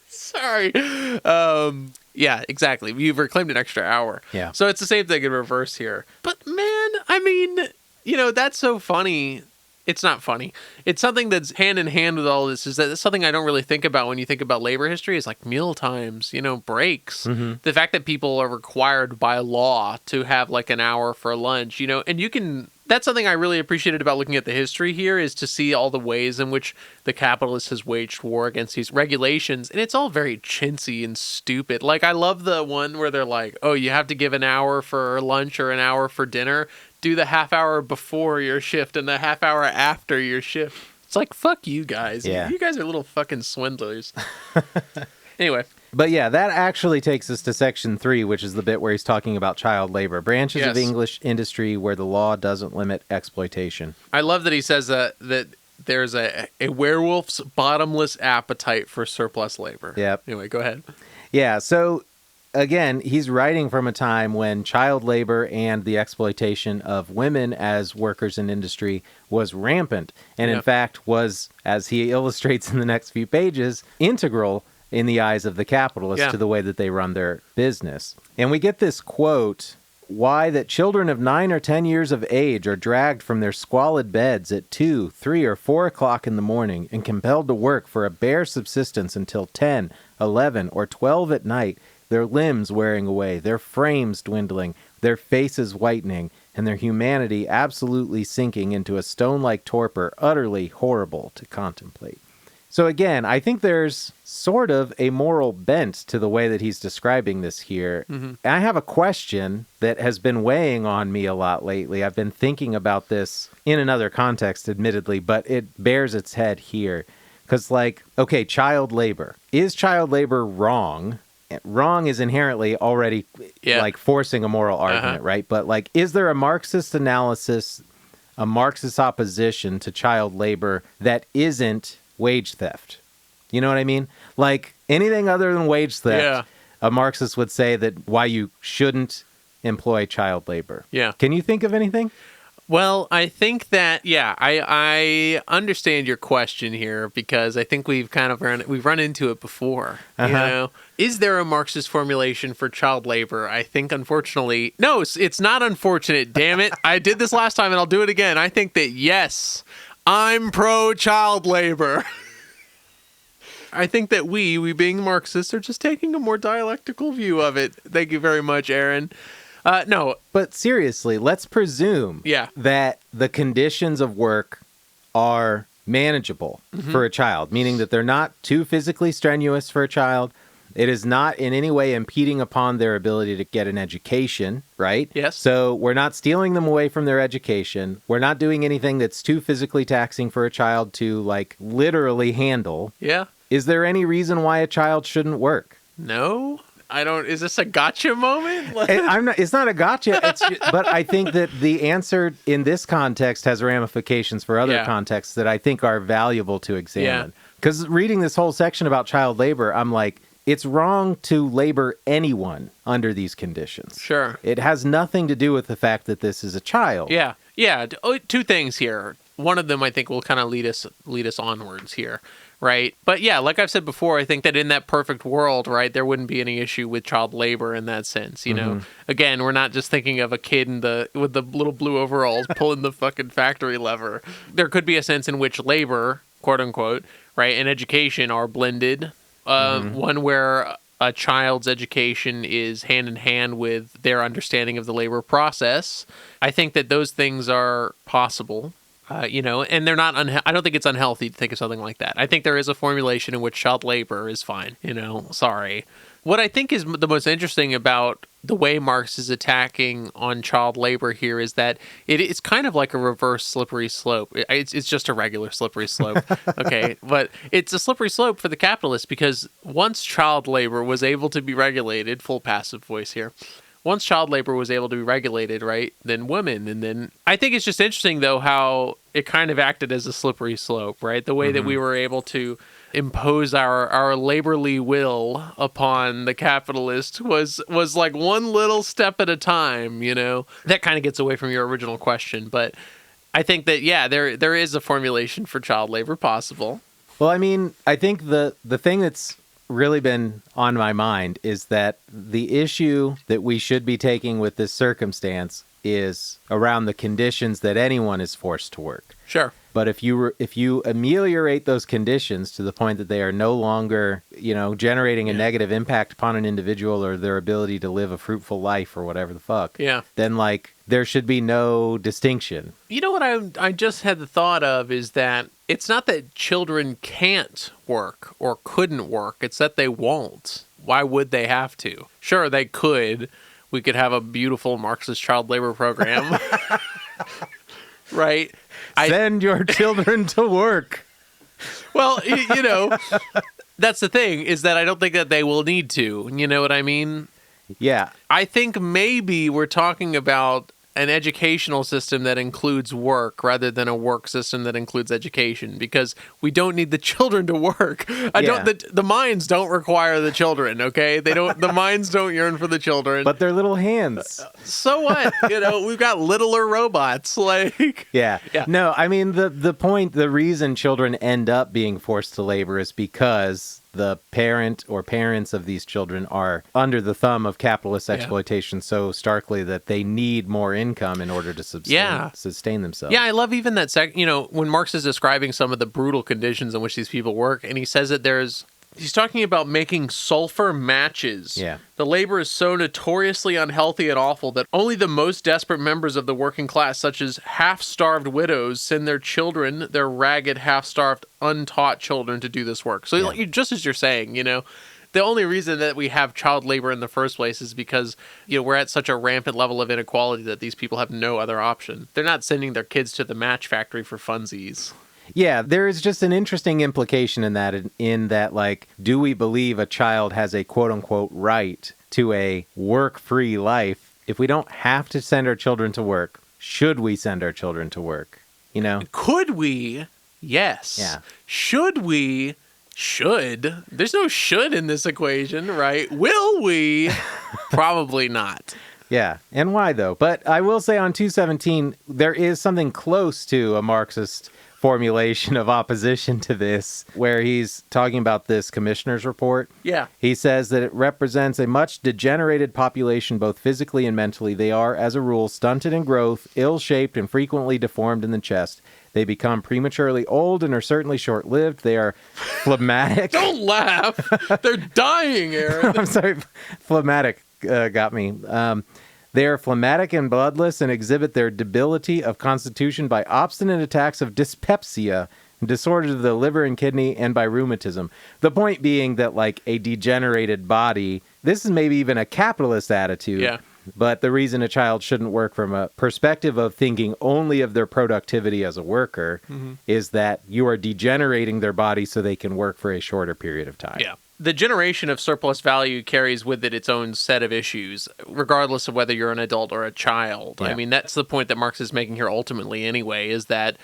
Sorry. Yeah, exactly. You've reclaimed an extra hour. Yeah. So it's the same thing in reverse here. But man, I mean, you know, that's so funny. It's not funny. It's something that's hand in hand with all this. Is that it's something I don't really think about when you think about labor history, is like meal times, you know, breaks. The fact that people are required by law to have like an hour for lunch, you know, and you can, that's something I really appreciated about looking at the history here, is to see all the ways in which the capitalist has waged war against these regulations. And it's all very chintzy and stupid. Like, I love the one where they're like, oh, you have to give an hour for lunch or an hour for dinner. Do the half hour before your shift and the half hour after your shift. It's like, fuck you guys. Yeah. You guys are little fucking swindlers. Anyway. But yeah, that actually takes us to section 3, which is the bit where he's talking about child labor, branches of English industry where the law doesn't limit exploitation. I love that he says that there's a werewolf's bottomless appetite for surplus labor. Yep. Anyway, go ahead. Yeah, so again, he's writing from a time when child labor and the exploitation of women as workers in industry was rampant, and in fact was, as he illustrates in the next few pages, integral in the eyes of the capitalists to the way that they run their business. And we get this quote, why that children of 9 or 10 years of age are dragged from their squalid beds at 2, 3, or 4 o'clock in the morning and compelled to work for a bare subsistence until 10, 11, or 12 at night, their limbs wearing away, their frames dwindling, their faces whitening, and their humanity absolutely sinking into a stone-like torpor, utterly horrible to contemplate. So again, I think there's sort of a moral bent to the way that he's describing this here. And I have a question that has been weighing on me a lot lately. I've been thinking about this in another context, admittedly, but it bears its head here. Because, like, okay, child labor. Is child labor wrong? Wrong is inherently already, like, forcing a moral argument, right? But, like, is there a Marxist analysis, a Marxist opposition to child labor that isn't wage theft? You know what I mean? Like, anything other than wage theft, a Marxist would say that why you shouldn't employ child labor. Yeah. Can you think of anything? Well, I think that, I understand your question here, because I think we've kind of run into it before. You know, is there a Marxist formulation for child labor? I think, unfortunately, no, it's not unfortunate. Damn it. I did this last time and I'll do it again. I think that, yes, I'm pro child labor. I think that we being Marxists are just taking a more dialectical view of it. Thank you very much, Aaron. No. But seriously, let's presume that the conditions of work are manageable for a child, meaning that they're not too physically strenuous for a child. It is not in any way impeding upon their ability to get an education, right? Yes. So we're not stealing them away from their education. We're not doing anything that's too physically taxing for a child to, like, literally handle. Yeah. Is there any reason why a child shouldn't work? No. I don't. Is this a gotcha moment? It's not a gotcha. But I think that the answer in this context has ramifications for other contexts that I think are valuable to examine. Because reading this whole section about child labor, I'm like, it's wrong to labor anyone under these conditions. Sure. It has nothing to do with the fact that this is a child. Yeah. Yeah. Two things here. One of them I think will kind of lead us onwards here. Right. But yeah, like I've said before, I think that in that perfect world, right, there wouldn't be any issue with child labor in that sense. You know, again, we're not just thinking of a kid with the little blue overalls pulling the fucking factory lever. There could be a sense in which labor, quote unquote, right, and education are blended. One where a child's education is hand in hand with their understanding of the labor process. I think that those things are possible. And they're not, I don't think it's unhealthy to think of something like that. I think there is a formulation in which child labor is fine, sorry. What I think is the most interesting about the way Marx is attacking on child labor here is that it's kind of like a reverse slippery slope. It's just a regular slippery slope, okay? But it's a slippery slope for the capitalists because once child labor was able to be regulated, full passive voice here, once child labor was able to be regulated, right, then women, and then I think it's just interesting, though, how it kind of acted as a slippery slope, right? The way that we were able to impose our laborly will upon the capitalist was like one little step at a time, That kind of gets away from your original question, but I think that, yeah, there is a formulation for child labor possible. Well, I mean, I think the thing that's really been on my mind is that the issue that we should be taking with this circumstance is around the conditions that anyone is forced to work. Sure. But if you ameliorate those conditions to the point that they are no longer, generating a negative impact upon an individual or their ability to live a fruitful life or whatever the fuck, then there should be no distinction. You know what I just had the thought of is that it's not that children can't work or couldn't work. It's that they won't. Why would they have to? Sure, they could. We could have a beautiful Marxist child labor program. Right? Send your children to work. Well, that's the thing, is that I don't think that they will need to. You know what I mean? Yeah. I think maybe we're talking about an educational system that includes work rather than a work system that includes education, because we don't need the children to work. The minds don't require the children, okay? The minds don't yearn for the children. But they're little hands. So what? We've got littler robots Yeah. No, I mean the reason children end up being forced to labor is because the parent or parents of these children are under the thumb of capitalist exploitation so starkly that they need more income in order to sustain themselves. Yeah, I love even that when Marx is describing some of the brutal conditions in which these people work, and he says that he's talking about making sulfur matches. Yeah. The labor is so notoriously unhealthy and awful that only the most desperate members of the working class, such as half-starved widows, send their children, their ragged, half-starved, untaught children, to do this work. So just as you're saying, the only reason that we have child labor in the first place is because, we're at such a rampant level of inequality that these people have no other option. They're not sending their kids to the match factory for funsies. Yeah, there is just an interesting implication in that, do we believe a child has a quote-unquote right to a work-free life? If we don't have to send our children to work, should we send our children to work? Could we? Yes. Yeah. Should we? Should. There's no should in this equation, right? Will we? Probably not. Yeah, and why, though? But I will say on 217, there is something close to a Marxist formulation of opposition to this, where he's talking about this commissioner's report. Yeah. He says that it represents a much degenerated population, both physically and mentally. They are, as a rule, stunted in growth, ill-shaped, and frequently deformed in the chest. They become prematurely old and are certainly short-lived. They are phlegmatic. Don't laugh. They're dying, Aaron. I'm sorry. Phlegmatic got me. They are phlegmatic and bloodless and exhibit their debility of constitution by obstinate attacks of dyspepsia, disorders of the liver and kidney, and by rheumatism. The point being that, a degenerated body, this is maybe even a capitalist attitude. Yeah. But the reason a child shouldn't work from a perspective of thinking only of their productivity as a worker is that you are degenerating their body so they can work for a shorter period of time. Yeah. The generation of surplus value carries with it its own set of issues, regardless of whether you're an adult or a child. Yeah. I mean, that's the point that Marx is making here ultimately anyway, is that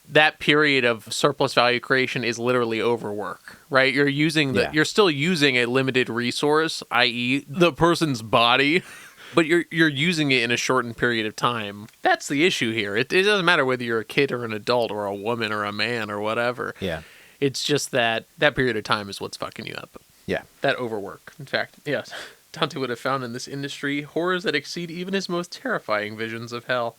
that period of surplus value creation is literally overwork, right? You're using you're still using a limited resource, i.e. the person's body, but you're using it in a shortened period of time. That's the issue here. It doesn't matter whether you're a kid or an adult or a woman or a man or whatever. Yeah. It's just that period of time is what's fucking you up. Yeah. That overwork. In fact, yes. Dante would have found in this industry horrors that exceed even his most terrifying visions of hell.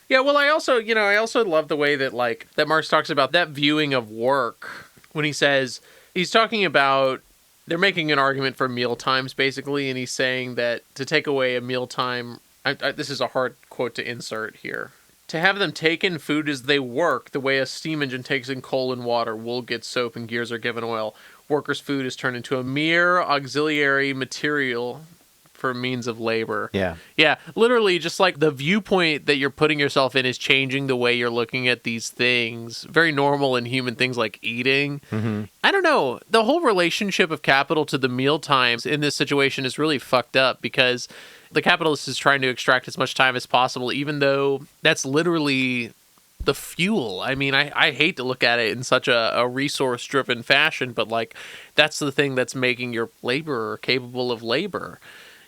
Yeah, well, I also love the way that, like, that Marx talks about that viewing of work when he says, he's talking about, they're making an argument for meal times, basically, and he's saying that to take away a mealtime, this is a hard quote to insert here, to have them take in food as they work, the way a steam engine takes in coal and water, wool gets soap, and gears are given oil. Workers' food is turned into a mere auxiliary material for means of labor. Yeah. Yeah, literally just like the viewpoint that you're putting yourself in is changing the way you're looking at these things. Very normal in human things like eating. Mm-hmm. I don't know. The whole relationship of capital to the meal times in this situation is really fucked up because the capitalist is trying to extract as much time as possible, even though that's literally the fuel. I mean, I hate to look at it in such a resource-driven fashion, but, like, that's the thing that's making your laborer capable of labor,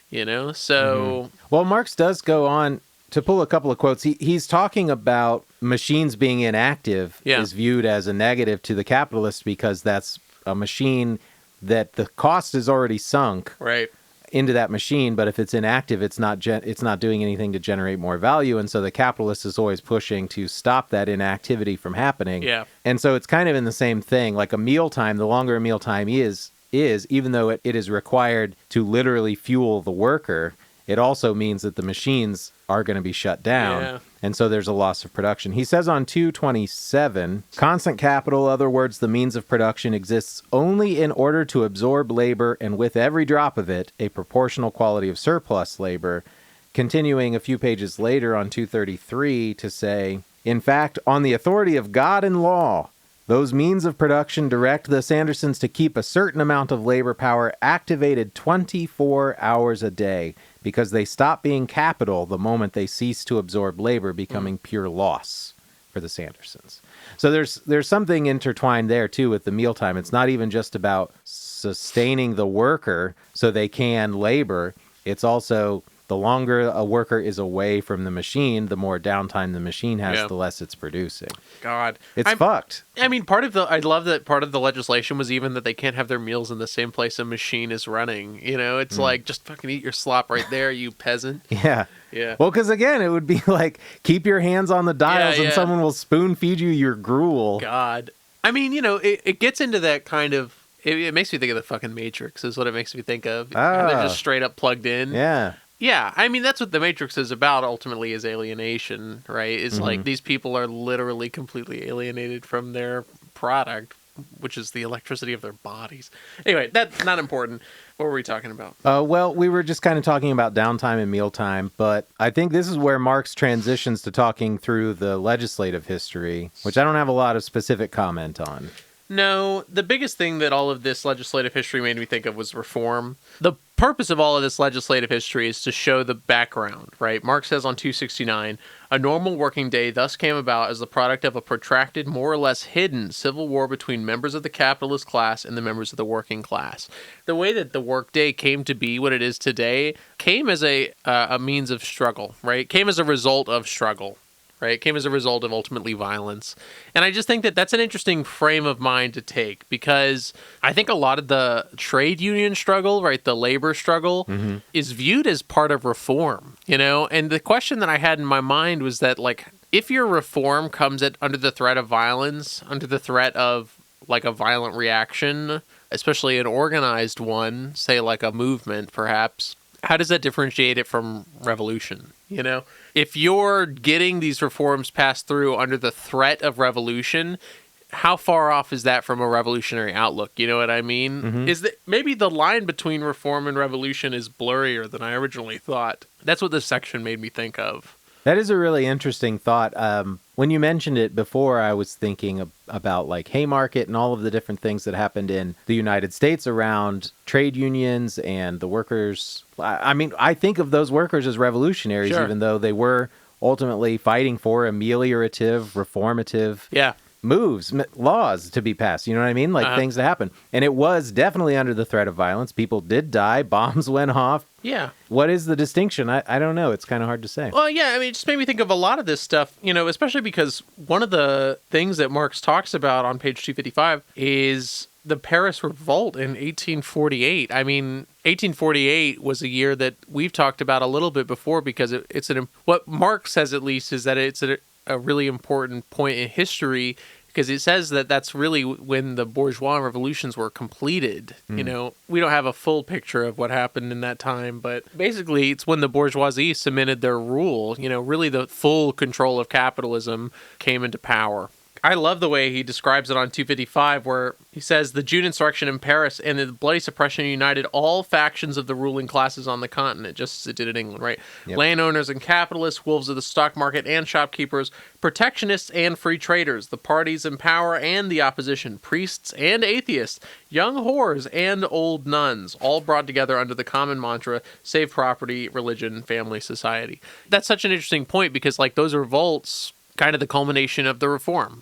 you know? So... Well, Marx does go on to pull a couple of quotes. He's talking about machines being inactive is viewed as a negative to the capitalist because that's a machine that the cost is already sunk. Right. Into that machine, but if it's inactive, it's not doing anything to generate more value, and so the capitalist is always pushing to stop that inactivity from happening. Yeah. And so it's kind of in the same thing. Like a mealtime, the longer a mealtime is even though it is required to literally fuel the worker, it also means that the machines are going to be shut down. Yeah. And so there's a loss of production. He says on 227, constant capital, other words, the means of production, exists only in order to absorb labor and with every drop of it, a proportional quality of surplus labor. Continuing a few pages later on 233 to say, in fact, on the authority of God and law, those means of production direct the Sandersons to keep a certain amount of labor power activated 24 hours a day because they stop being capital the moment they cease to absorb labor, becoming pure loss for the Sandersons. So there's something intertwined there, too, with the mealtime. It's not even just about sustaining the worker so they can labor. It's also the longer a worker is away from the machine, the more downtime the machine has, the less it's producing. God. It's fucked. I mean, I love that part of the legislation was even that they can't have their meals in the same place a machine is running. You know, it's like, just fucking eat your slop right there, you peasant. Yeah. Yeah. Well, because again, it would be like, keep your hands on the dials and someone will spoon feed you your gruel. God. I mean, you know, it gets into that kind of, it makes me think of the fucking Matrix is what it makes me think of. They're just straight up plugged in. Yeah. Yeah, I mean, that's what the Matrix is about, ultimately, is alienation, right? It's like these people are literally completely alienated from their product, which is the electricity of their bodies. Anyway, that's not important. What were we talking about? Well, we were just kind of talking about downtime and mealtime, but I think this is where Marx transitions to talking through the legislative history, which I don't have a lot of specific comment on. No, the biggest thing that all of this legislative history made me think of was reform. The purpose of all of this legislative history is to show the background, right? Marx says on 269, a normal working day thus came about as the product of a protracted, more or less hidden civil war between members of the capitalist class and the members of the working class. The way that the workday came to be what it is today came as a means of struggle, right? Came as a result of struggle. Right? It came as a result of ultimately violence. And I just think that that's an interesting frame of mind to take because I think a lot of the trade union struggle, right, the labor struggle, is viewed as part of reform, you know? And the question that I had in my mind was that, like, if your reform comes under the threat of violence, under the threat of, like, a violent reaction, especially an organized one, say like a movement perhaps, how does that differentiate it from revolution, you know? If you're getting these reforms passed through under the threat of revolution, how far off is that from a revolutionary outlook? You know what I mean? Is that maybe the line between reform and revolution is blurrier than I originally thought? That's what this section made me think of. That is a really interesting thought. When you mentioned it before, I was thinking about like Haymarket and all of the different things that happened in the United States around trade unions and the workers. I mean, I think of those workers as revolutionaries, even though they were ultimately fighting for ameliorative, reformative Yeah. moves, laws to be passed. You know what I mean? Like things to happen. And it was definitely under the threat of violence. People did die. Bombs went off. Yeah. What is the distinction? I don't know. It's kind of hard to say. Well, yeah, I mean, it just made me think of a lot of this stuff, especially because one of the things that Marx talks about on page 255 is the Paris Revolt in 1848. I mean, 1848 was a year that we've talked about a little bit before because what Marx says at least is that it's a really important point in history because it says that that's really when the bourgeois revolutions were completed. We don't have a full picture of what happened in that time, but basically it's when the bourgeoisie cemented their rule. Really the full control of capitalism came into power. I love the way he describes it on 255, where he says the June insurrection in Paris and the bloody suppression united all factions of the ruling classes on the continent, just as it did in England, right? Yep. Landowners and capitalists, wolves of the stock market and shopkeepers, protectionists and free traders, the parties in power and the opposition, priests and atheists, young whores and old nuns, all brought together under the common mantra, save property, religion, family, society. That's such an interesting point because, those revolts, kind of the culmination of the reform,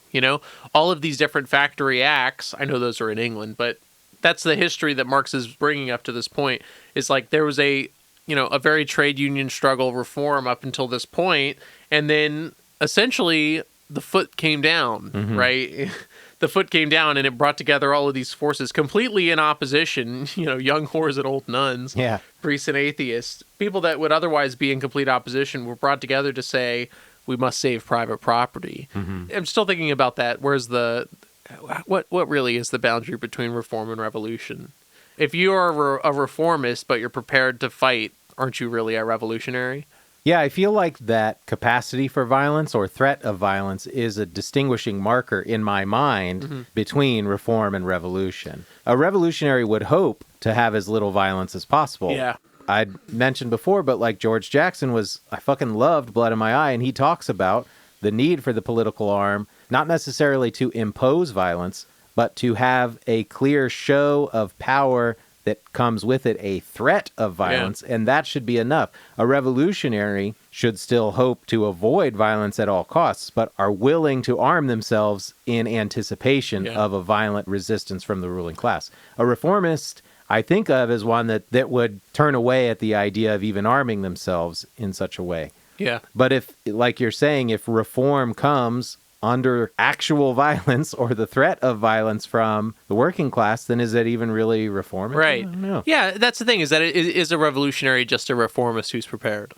all of these different factory acts. I know those are in England, but that's the history that Marx is bringing up to this point. Is there was a very trade union struggle reform up until this point, and then essentially the foot came down, right? The foot came down and it brought together all of these forces completely in opposition, young whores and old nuns, priests and atheists, people that would otherwise be in complete opposition were brought together to say, we must save private property. I'm still thinking about that. Where's what really is the boundary between reform and revolution? If you are a reformist, but you're prepared to fight, aren't you really a revolutionary? Yeah, I feel like that capacity for violence or threat of violence is a distinguishing marker in my mind between reform and revolution. A revolutionary would hope to have as little violence as possible. Yeah. I'd mentioned before, but George Jackson I fucking loved Blood in My Eye, and he talks about the need for the political arm, not necessarily to impose violence, but to have a clear show of power that comes with it, a threat of violence, and that should be enough. A revolutionary should still hope to avoid violence at all costs, but are willing to arm themselves in anticipation of a violent resistance from the ruling class. A reformist I think of as one that would turn away at the idea of even arming themselves in such a way. Yeah. But if, like you're saying, if reform comes under actual violence or the threat of violence from the working class, then is that even really reformist? Right. I don't know. Yeah, that's the thing, is that is a revolutionary just a reformist who's prepared?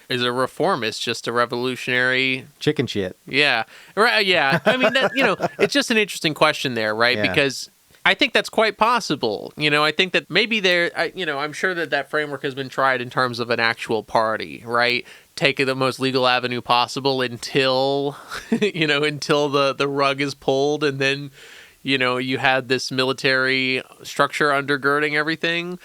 Is a reformist just a revolutionary? Chicken shit. Yeah. Right. Yeah. I mean, it's just an interesting question there, right? Yeah. Because I think that's quite possible. I think that maybe I'm sure that framework has been tried in terms of an actual party, right? Take the most legal avenue possible until, until the rug is pulled, and then, you had this military structure undergirding everything.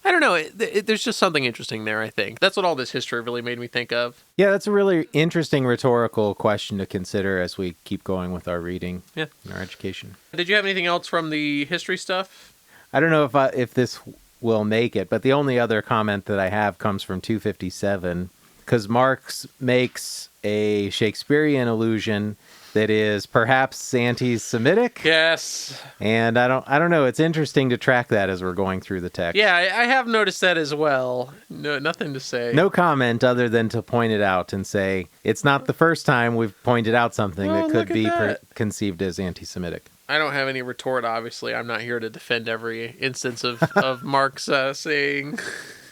I don't know. There's just something interesting there, I think. That's what all this history really made me think of. Yeah, that's a really interesting rhetorical question to consider as we keep going with our reading and our education. Did you have anything else from the history stuff? I don't know if this will make it, but the only other comment that I have comes from 257, because Marx makes a Shakespearean allusion that is perhaps anti-Semitic. Yes. And I don't know. It's interesting to track that as we're going through the text. Yeah, I have noticed that as well. No, nothing to say. No comment other than to point it out and say it's not the first time we've pointed out something that could be conceived as anti-Semitic. I don't have any retort, obviously. I'm not here to defend every instance of Marx saying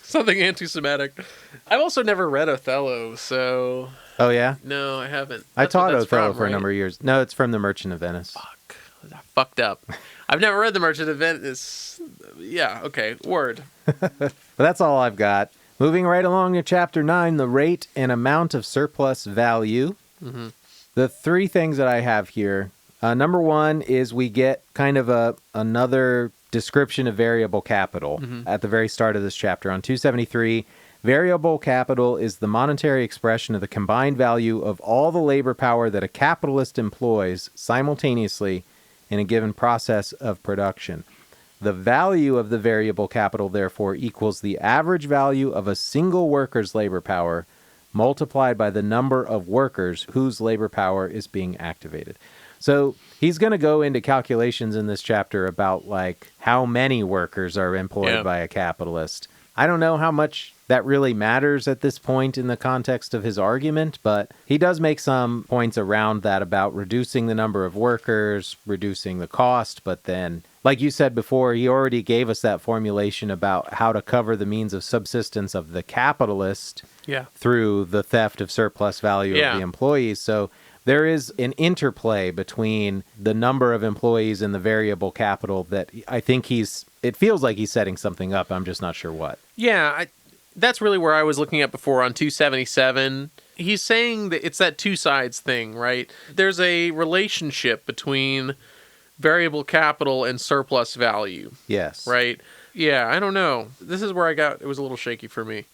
something anti-Semitic. I've also never read Othello, so... Oh, yeah? No, I haven't. I taught Othello for a number of years. No, it's from The Merchant of Venice. Fuck. I fucked up. I've never read The Merchant of Venice. Yeah, okay. Word. But that's all I've got. Moving right along to Chapter 9, the rate and amount of surplus value. The three things that I have here. Number one is we get kind of another description of variable capital at the very start of this chapter. On 273, variable capital is the monetary expression of the combined value of all the labor power that a capitalist employs simultaneously in a given process of production. The value of the variable capital, therefore, equals the average value of a single worker's labor power multiplied by the number of workers whose labor power is being activated. So he's going to go into calculations in this chapter about like how many workers are employed by a capitalist. I don't know how much that really matters at this point in the context of his argument, but he does make some points around that about reducing the number of workers, reducing the cost, but then, like you said before, he already gave us that formulation about how to cover the means of subsistence of the capitalist through the theft of surplus value of the employees. So there is an interplay between the number of employees and the variable capital that I think it feels like he's setting something up. I'm just not sure what. Yeah, that's really where I was looking at before on 277. He's saying that it's that two sides thing, right? There's a relationship between variable capital and surplus value. Yes. Right? Yeah, I don't know. This is where it was a little shaky for me.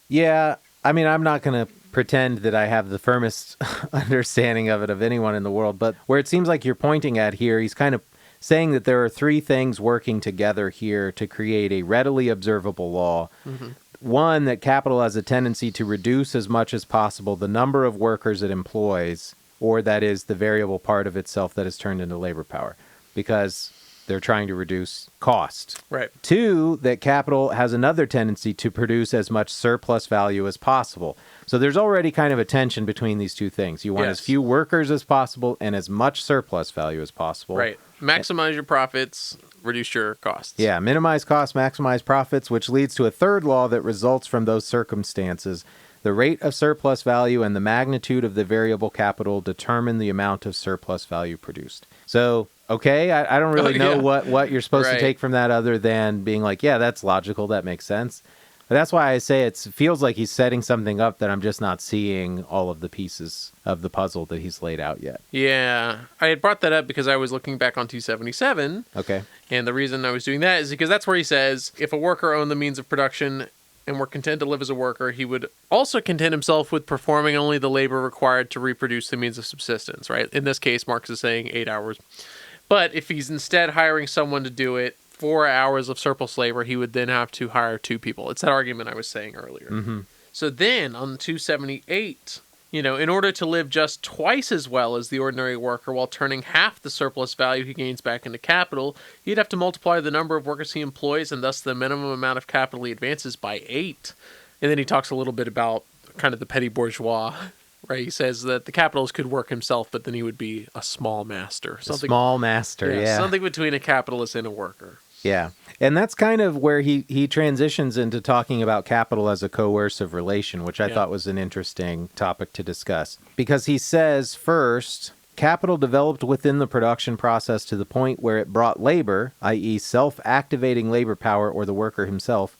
Yeah, I mean, I'm not going to pretend that I have the firmest understanding of it of anyone in the world, but where it seems like you're pointing at here, he's kind of saying that there are three things working together here to create a readily observable law. Mm-hmm. One, that capital has a tendency to reduce as much as possible the number of workers it employs, or that is the variable part of itself that is turned into labor power, because they're trying to reduce cost. Right. Two, that capital has another tendency to produce as much surplus value as possible. So there's already kind of a tension between these two things. You want as few workers as possible and as much surplus value as possible. Right. Maximize your profits, reduce your costs. Yeah, minimize costs, maximize profits, which leads to a third law that results from those circumstances. The rate of surplus value and the magnitude of the variable capital determine the amount of surplus value produced. So, okay, I don't really know what you're supposed to take from that other than being like, yeah, that's logical, that makes sense. But that's why I say it feels like he's setting something up that I'm just not seeing all of the pieces of the puzzle that he's laid out yet. Yeah, I had brought that up because I was looking back on 277. Okay. And the reason I was doing that is because that's where he says, if a worker owned the means of production and were content to live as a worker, he would also content himself with performing only the labor required to reproduce the means of subsistence, right? In this case, Marx is saying 8 hours. But if he's instead hiring someone to do it, 4 hours of surplus labor, he would then have to hire 2 people. It's that argument I was saying earlier. Mm-hmm. So then on 278, in order to live just twice as well as the ordinary worker while turning half the surplus value he gains back into capital, he'd have to multiply the number of workers he employs and thus the minimum amount of capital he advances by 8. And then he talks a little bit about kind of the petty bourgeois, right? He says that the capitalist could work himself, but then he would be a small master. Small master, yeah. Something between a capitalist and a worker. Yeah. And that's kind of where he transitions into talking about capital as a coercive relation, which I thought was an interesting topic to discuss. Because he says, first, capital developed within the production process to the point where it brought labor, i.e. self-activating labor power or the worker himself,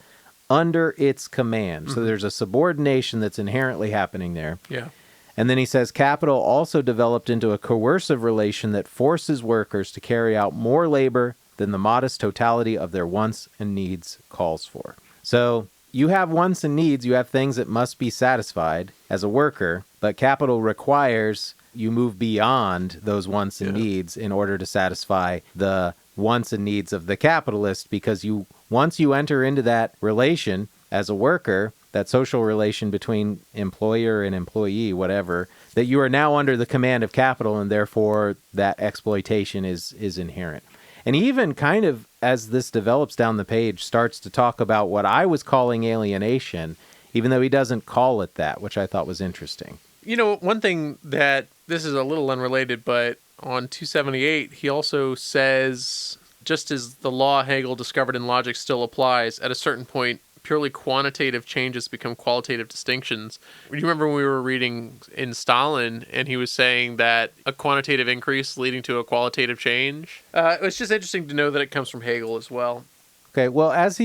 under its command. Mm-hmm. So there's a subordination that's inherently happening there. Yeah. And then he says capital also developed into a coercive relation that forces workers to carry out more labor than the modest totality of their wants and needs calls for. So you have wants and needs, you have things that must be satisfied as a worker, but capital requires you move beyond those wants and needs in order to satisfy the wants and needs of the capitalist, because once you enter into that relation as a worker, that social relation between employer and employee, whatever, that you are now under the command of capital, and therefore that exploitation is inherent. And he even kind of, as this develops down the page, starts to talk about what I was calling alienation, even though he doesn't call it that, which I thought was interesting. One thing that, this is a little unrelated, but on 278, he also says, just as the law Hegel discovered in logic still applies, at a certain point, purely quantitative changes become qualitative distinctions. You remember when we were reading in Stalin, and he was saying that a quantitative increase leading to a qualitative change? It's just interesting to know that it comes from Hegel as well. Okay, well, as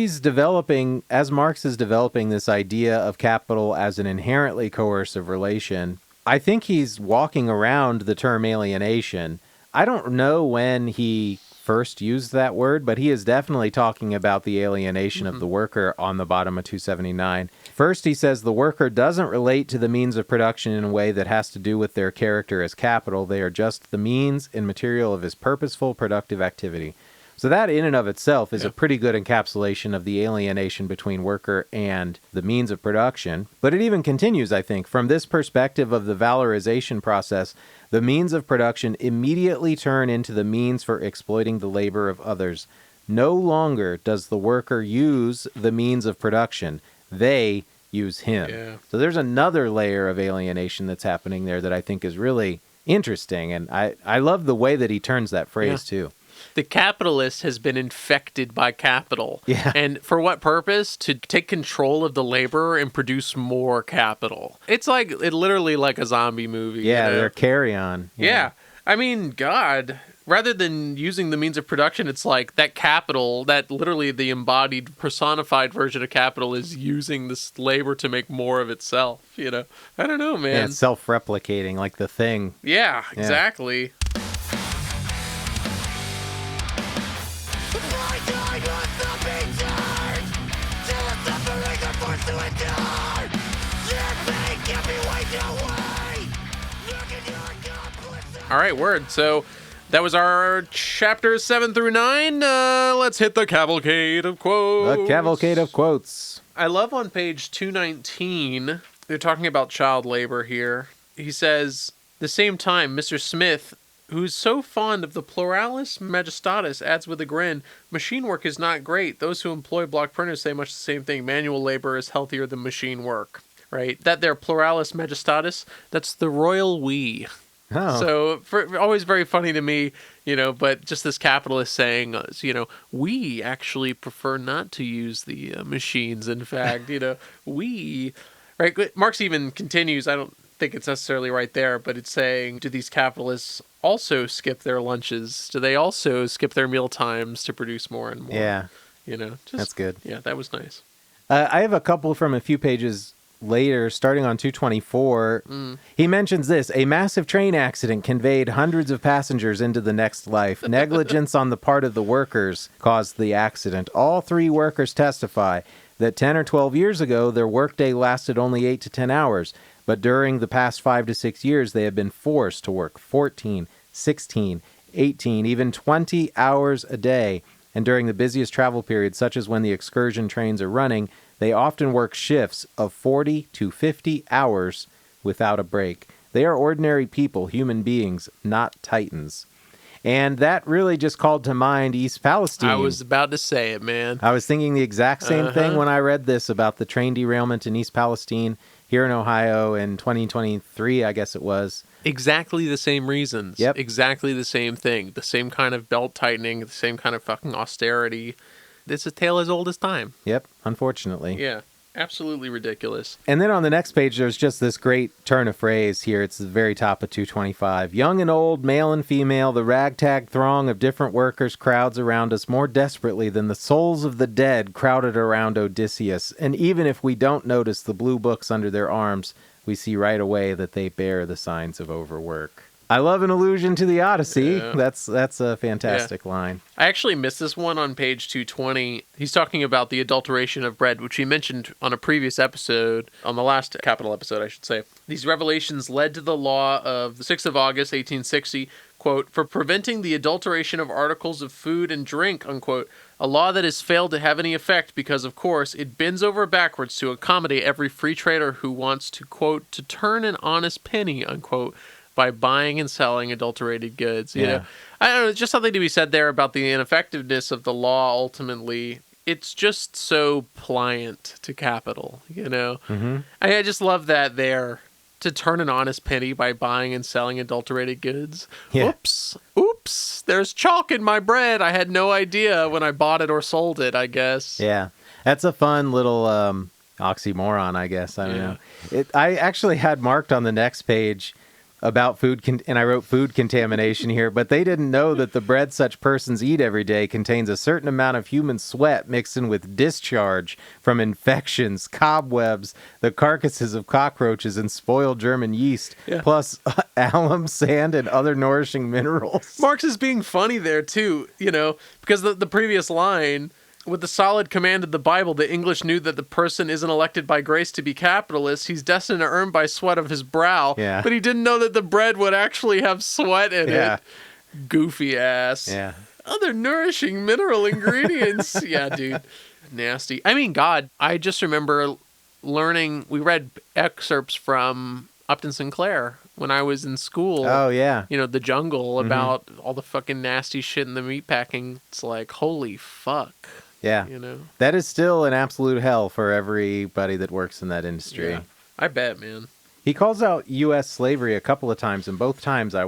Marx is developing this idea of capital as an inherently coercive relation, I think he's walking around the term alienation. I don't know when he first used that word, but he is definitely talking about the alienation of the worker on the bottom of 279. First, he says the worker doesn't relate to the means of production in a way that has to do with their character as capital. They are just the means and material of his purposeful, productive activity. So that in and of itself is a pretty good encapsulation of the alienation between worker and the means of production. But it even continues, I think, from this perspective of the valorization process, the means of production immediately turn into the means for exploiting the labor of others. No longer does the worker use the means of production. They use him. Yeah. So there's another layer of alienation that's happening there that I think is really interesting. And I love the way that he turns that phrase, too. The capitalist has been infected by capital. Yeah. And for what purpose? To take control of the laborer and produce more capital. It's literally like a zombie movie. Yeah, you know? they're carry-on. Yeah. I mean, God, rather than using the means of production, it's like that capital, that literally the embodied, personified version of capital is using this labor to make more of itself, you know? I don't know, man. Yeah, it's self-replicating, like the thing. Yeah, exactly. All right, word. So that was our chapters 7 through 9. Let's hit the cavalcade of quotes. The cavalcade of quotes. I love on page 219, they're talking about child labor here. He says, the same time, Mr. Smith, who's so fond of the pluralis majestatis, adds with a grin, machine work is not great. Those who employ block printers say much the same thing. Manual labor is healthier than machine work, right? That there pluralis majestatis, that's the royal we. Oh. So always very funny to me, you know, but just this capitalist saying, you know, we actually prefer not to use the machines. In fact, you know, right. Marx even continues. I don't think it's necessarily right there, but it's saying, do these capitalists also skip their lunches? Do they also skip their meal times to produce more and more? Yeah. You know, That's good. Yeah, that was nice. I have a couple from a few pages later, starting on 224. He mentions this: a massive train accident conveyed hundreds of passengers into the next life. Negligence on the part of the workers caused the accident. All three workers testify that 10 or 12 years ago, their workday lasted only 8 to 10 hours. But during the past 5 to 6 years, they have been forced to work 14, 16, 18, even 20 hours a day. And during the busiest travel periods, such as when the excursion trains are running, they often work shifts of 40 to 50 hours without a break. They are ordinary people, human beings, not titans. And that really just called to mind East Palestine. I was about to say it, man. I was thinking the exact same thing when I read this about the train derailment in East Palestine here in Ohio in 2023, I guess it was. Exactly the same reasons. Yep. Exactly the same thing. The same kind of belt tightening, the same kind of fucking austerity. It's a tale as old as time. Yep, unfortunately. Yeah, absolutely ridiculous. And then on the next page, there's just this great turn of phrase here. It's the very top of 225. Young and old, male and female, the ragtag throng of different workers crowds around us more desperately than the souls of the dead crowded around Odysseus. And even if we don't notice the blue books under their arms, we see right away that they bear the signs of overwork. I love an allusion to the Odyssey. Yeah. That's a fantastic line. I actually missed this one on page 220. He's talking about the adulteration of bread, which he mentioned on a previous episode, on the last capital episode, I should say. These revelations led to the law of the 6th of August, 1860, quote, for preventing the adulteration of articles of food and drink, unquote, a law that has failed to have any effect because, of course, it bends over backwards to accommodate every free trader who wants to, quote, to turn an honest penny, unquote, by buying and selling adulterated goods. You know, I don't know, just something to be said there about the ineffectiveness of the law. Ultimately, it's just so pliant to capital, you know. I just love that there, to turn an honest penny by buying and selling adulterated goods. Yeah. Oops, there's chalk in my bread. I had no idea when I bought it or sold it, I guess. Yeah, that's a fun little oxymoron, I guess. I don't know. I actually had marked on the next page about food, and I wrote food contamination here, but they didn't know that the bread such persons eat every day contains a certain amount of human sweat mixed in with discharge from infections, cobwebs, the carcasses of cockroaches, and spoiled German yeast, plus alum, sand, and other nourishing minerals. Marx is being funny there, too, you know, because the previous line, with the solid command of the Bible, the English knew that the person isn't elected by grace to be capitalist. He's destined to earn by sweat of his brow. Yeah. But he didn't know that the bread would actually have sweat in it. Goofy ass. Yeah. Other nourishing mineral ingredients. Yeah, dude. Nasty. I mean, God, I just remember learning, we read excerpts from Upton Sinclair when I was in school. Oh, yeah. You know, The Jungle, about all the fucking nasty shit in the meatpacking. It's like, holy fuck. Yeah. You know? That is still an absolute hell for everybody that works in that industry. Yeah. I bet, man. He calls out U.S. slavery a couple of times, and both times I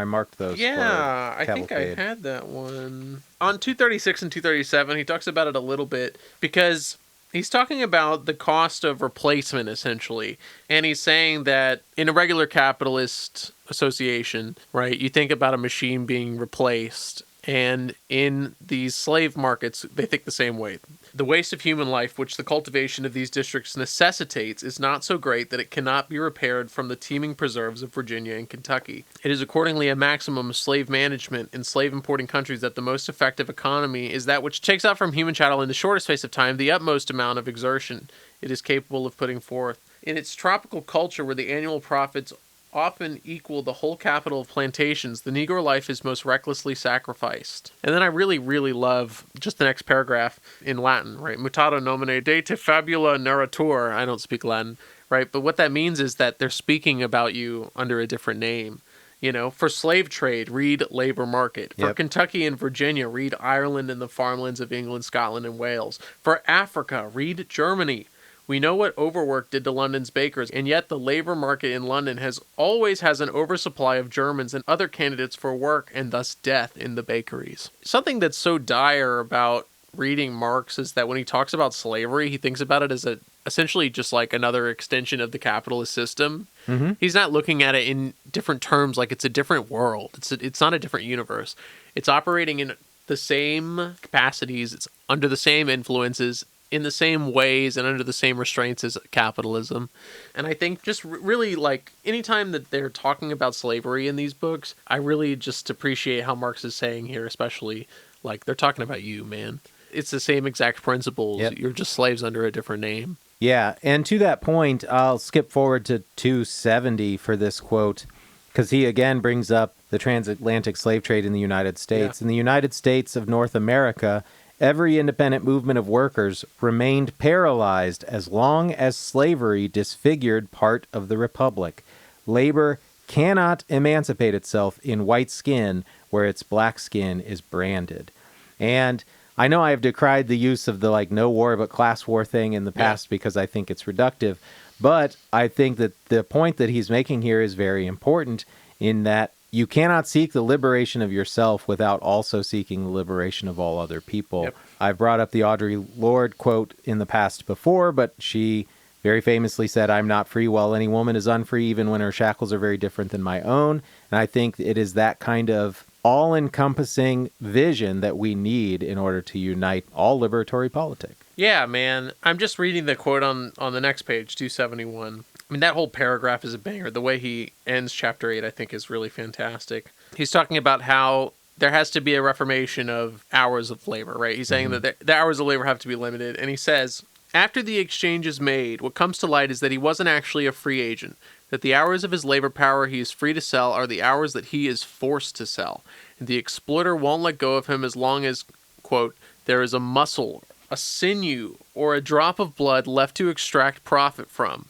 marked those. Yeah, for I think I Cavalcade. had that one. On 236 and 237, he talks about it a little bit because he's talking about the cost of replacement, essentially. And he's saying that in a regular capitalist association, right, you think about a machine being replaced. And in these slave markets, they think the same way. The waste of human life, which the cultivation of these districts necessitates, is not so great that it cannot be repaired from the teeming preserves of Virginia and Kentucky. It is accordingly a maximum of slave management in slave importing countries that the most effective economy is that which takes out from human chattel in the shortest space of time the utmost amount of exertion it is capable of putting forth. In its tropical culture, where the annual profits often equal the whole capital of plantations, the Negro life is most recklessly sacrificed. And then I really, really love just the next paragraph in Latin, right? Mutato nomine de te fabula narratur. I don't speak Latin, right? But what that means is that they're speaking about you under a different name. You know, for slave trade, read labor market. For Kentucky and Virginia, read Ireland and the farmlands of England, Scotland, and Wales. For Africa, read Germany. We know what overwork did to London's bakers, and yet the labor market in London always has an oversupply of Germans and other candidates for work, and thus death in the bakeries. Something that's so dire about reading Marx is that when he talks about slavery, he thinks about it as essentially just like another extension of the capitalist system. Mm-hmm. He's not looking at it in different terms, like it's a different world. It's not a different universe. It's operating in the same capacities. It's under the same influences, in the same ways and under the same restraints as capitalism. And I think just really, like, anytime that they're talking about slavery in these books, I really just appreciate how Marx is saying here, especially, like, they're talking about you, man. It's the same exact principles. Yep. You're just slaves under a different name. Yeah, and to that point, I'll skip forward to 270 for this quote, because he again brings up the transatlantic slave trade in the United States. Yeah. In the United States of North America, every independent movement of workers remained paralyzed as long as slavery disfigured part of the republic. Labor cannot emancipate itself in white skin where its black skin is branded. And I know I have decried the use of the no war but class war thing in the past because I think it's reductive, but I think that the point that he's making here is very important in that you cannot seek the liberation of yourself without also seeking the liberation of all other people. Yep. I've brought up the Audre Lorde quote in the past before, but she very famously said, "I'm not free while any woman is unfree, even when her shackles are very different than my own." And I think it is that kind of all-encompassing vision that we need in order to unite all liberatory politics. Yeah, man. I'm just reading the quote on the next page, 271. I mean, that whole paragraph is a banger. The way he ends chapter 8, I think, is really fantastic. He's talking about how there has to be a reformation of hours of labor, right? He's saying that the hours of labor have to be limited. And he says, after the exchange is made, what comes to light is that he wasn't actually a free agent, that the hours of his labor power he is free to sell are the hours that he is forced to sell. And the exploiter won't let go of him as long as, quote, there is a muscle, a sinew, or a drop of blood left to extract profit from.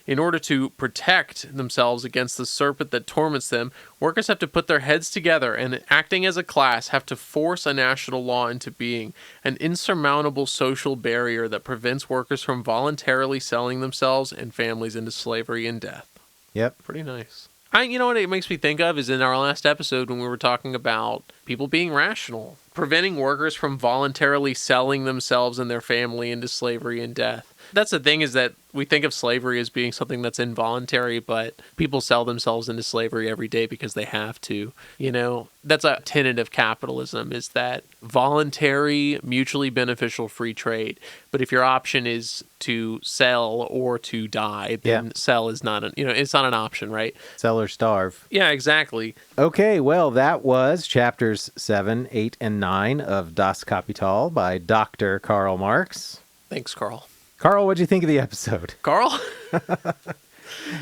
In order to protect themselves against the serpent that torments them, workers have to put their heads together and, acting as a class, have to force a national law into being, an insurmountable social barrier that prevents workers from voluntarily selling themselves and families into slavery and death. Yep. Pretty nice. You know what it makes me think of is in our last episode when we were talking about people being rational, preventing workers from voluntarily selling themselves and their family into slavery and death. That's the thing, is that we think of slavery as being something that's involuntary, but people sell themselves into slavery every day because they have to. You know, that's a tenet of capitalism, is that voluntary, mutually beneficial free trade. But if your option is to sell or to die, then sell is not it's not an option, right? Sell or starve. Yeah, exactly. Okay, well, that was chapters 7, 8, and 9 of Das Kapital by Dr. Karl Marx. Thanks, Carl. Carl, what'd you think of the episode? Carl?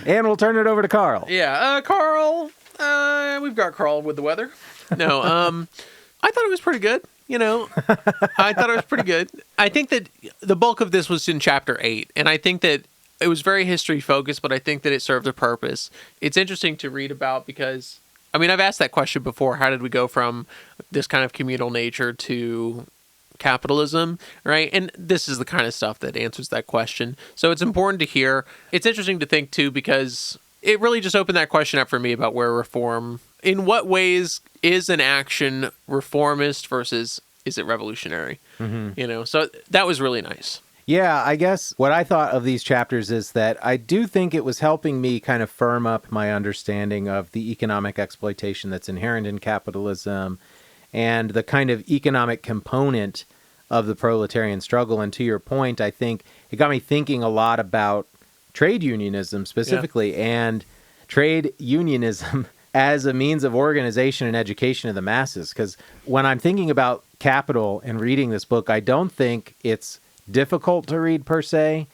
And we'll turn it over to Carl. Yeah, Carl, We've got Karl with the weather. No, I thought it was pretty good. I thought it was pretty good. I think that the bulk of this was in chapter 8, and I think that it was very history focused, but I think that it served a purpose. It's interesting to read about because, I've asked that question before. How did we go from this kind of communal nature to capitalism, right? And this is the kind of stuff that answers that question. So it's important to hear. It's interesting to think, too, because it really just opened that question up for me about where reform, in what ways is an action reformist versus is it revolutionary? So that was really nice. Yeah, I guess what I thought of these chapters is that I do think it was helping me kind of firm up my understanding of the economic exploitation that's inherent in capitalism and the kind of economic component of the proletarian struggle. And to your point, I think it got me thinking a lot about trade unionism specifically and trade unionism as a means of organization and education of the masses. Because when I'm thinking about capital and reading this book, I don't think it's difficult to read per se,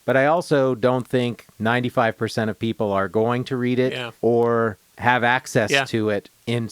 but I also don't think 95% of people are going to read it or have access to it in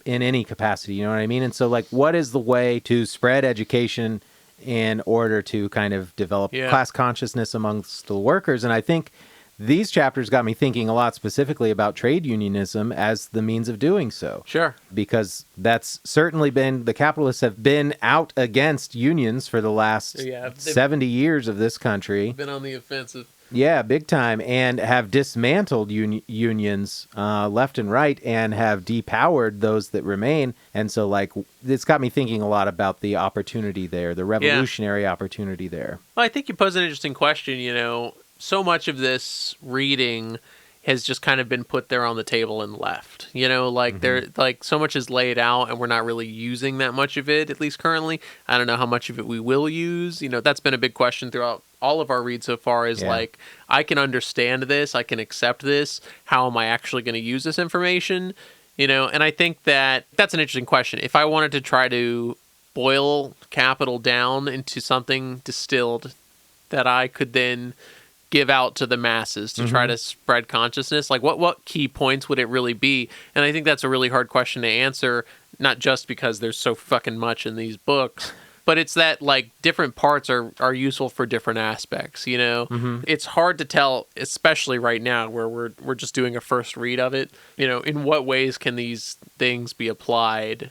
any capacity. You know what I mean? And so, like, what is the way to spread education in order to kind of develop class consciousness amongst the workers? And I think these chapters got me thinking a lot specifically about trade unionism as the means of doing so. Sure. Because that's certainly been, the capitalists have been out against unions for the last 70 years of this country. Been on the offensive. Yeah, big time, and have dismantled unions left and right and have depowered those that remain. And so, like, it's got me thinking a lot about the opportunity there, the revolutionary opportunity there. Well, I think you pose an interesting question, so much of this reading has just kind of been put there on the table and left. There, like, so much is laid out and we're not really using that much of it, at least currently. I don't know how much of it we will use. That's been a big question throughout all of our reads so far is like, I can understand this, I can accept this. How am I actually going to use this information? And I think that that's an interesting question. If I wanted to try to boil capital down into something distilled that I could then give out to the masses to try to spread consciousness, like what key points would it really be? And I think that's a really hard question to answer, not just because there's so fucking much in these books, but it's that, like, different parts are useful for different aspects. It's hard to tell, especially right now where we're just doing a first read of it. In what ways can these things be applied?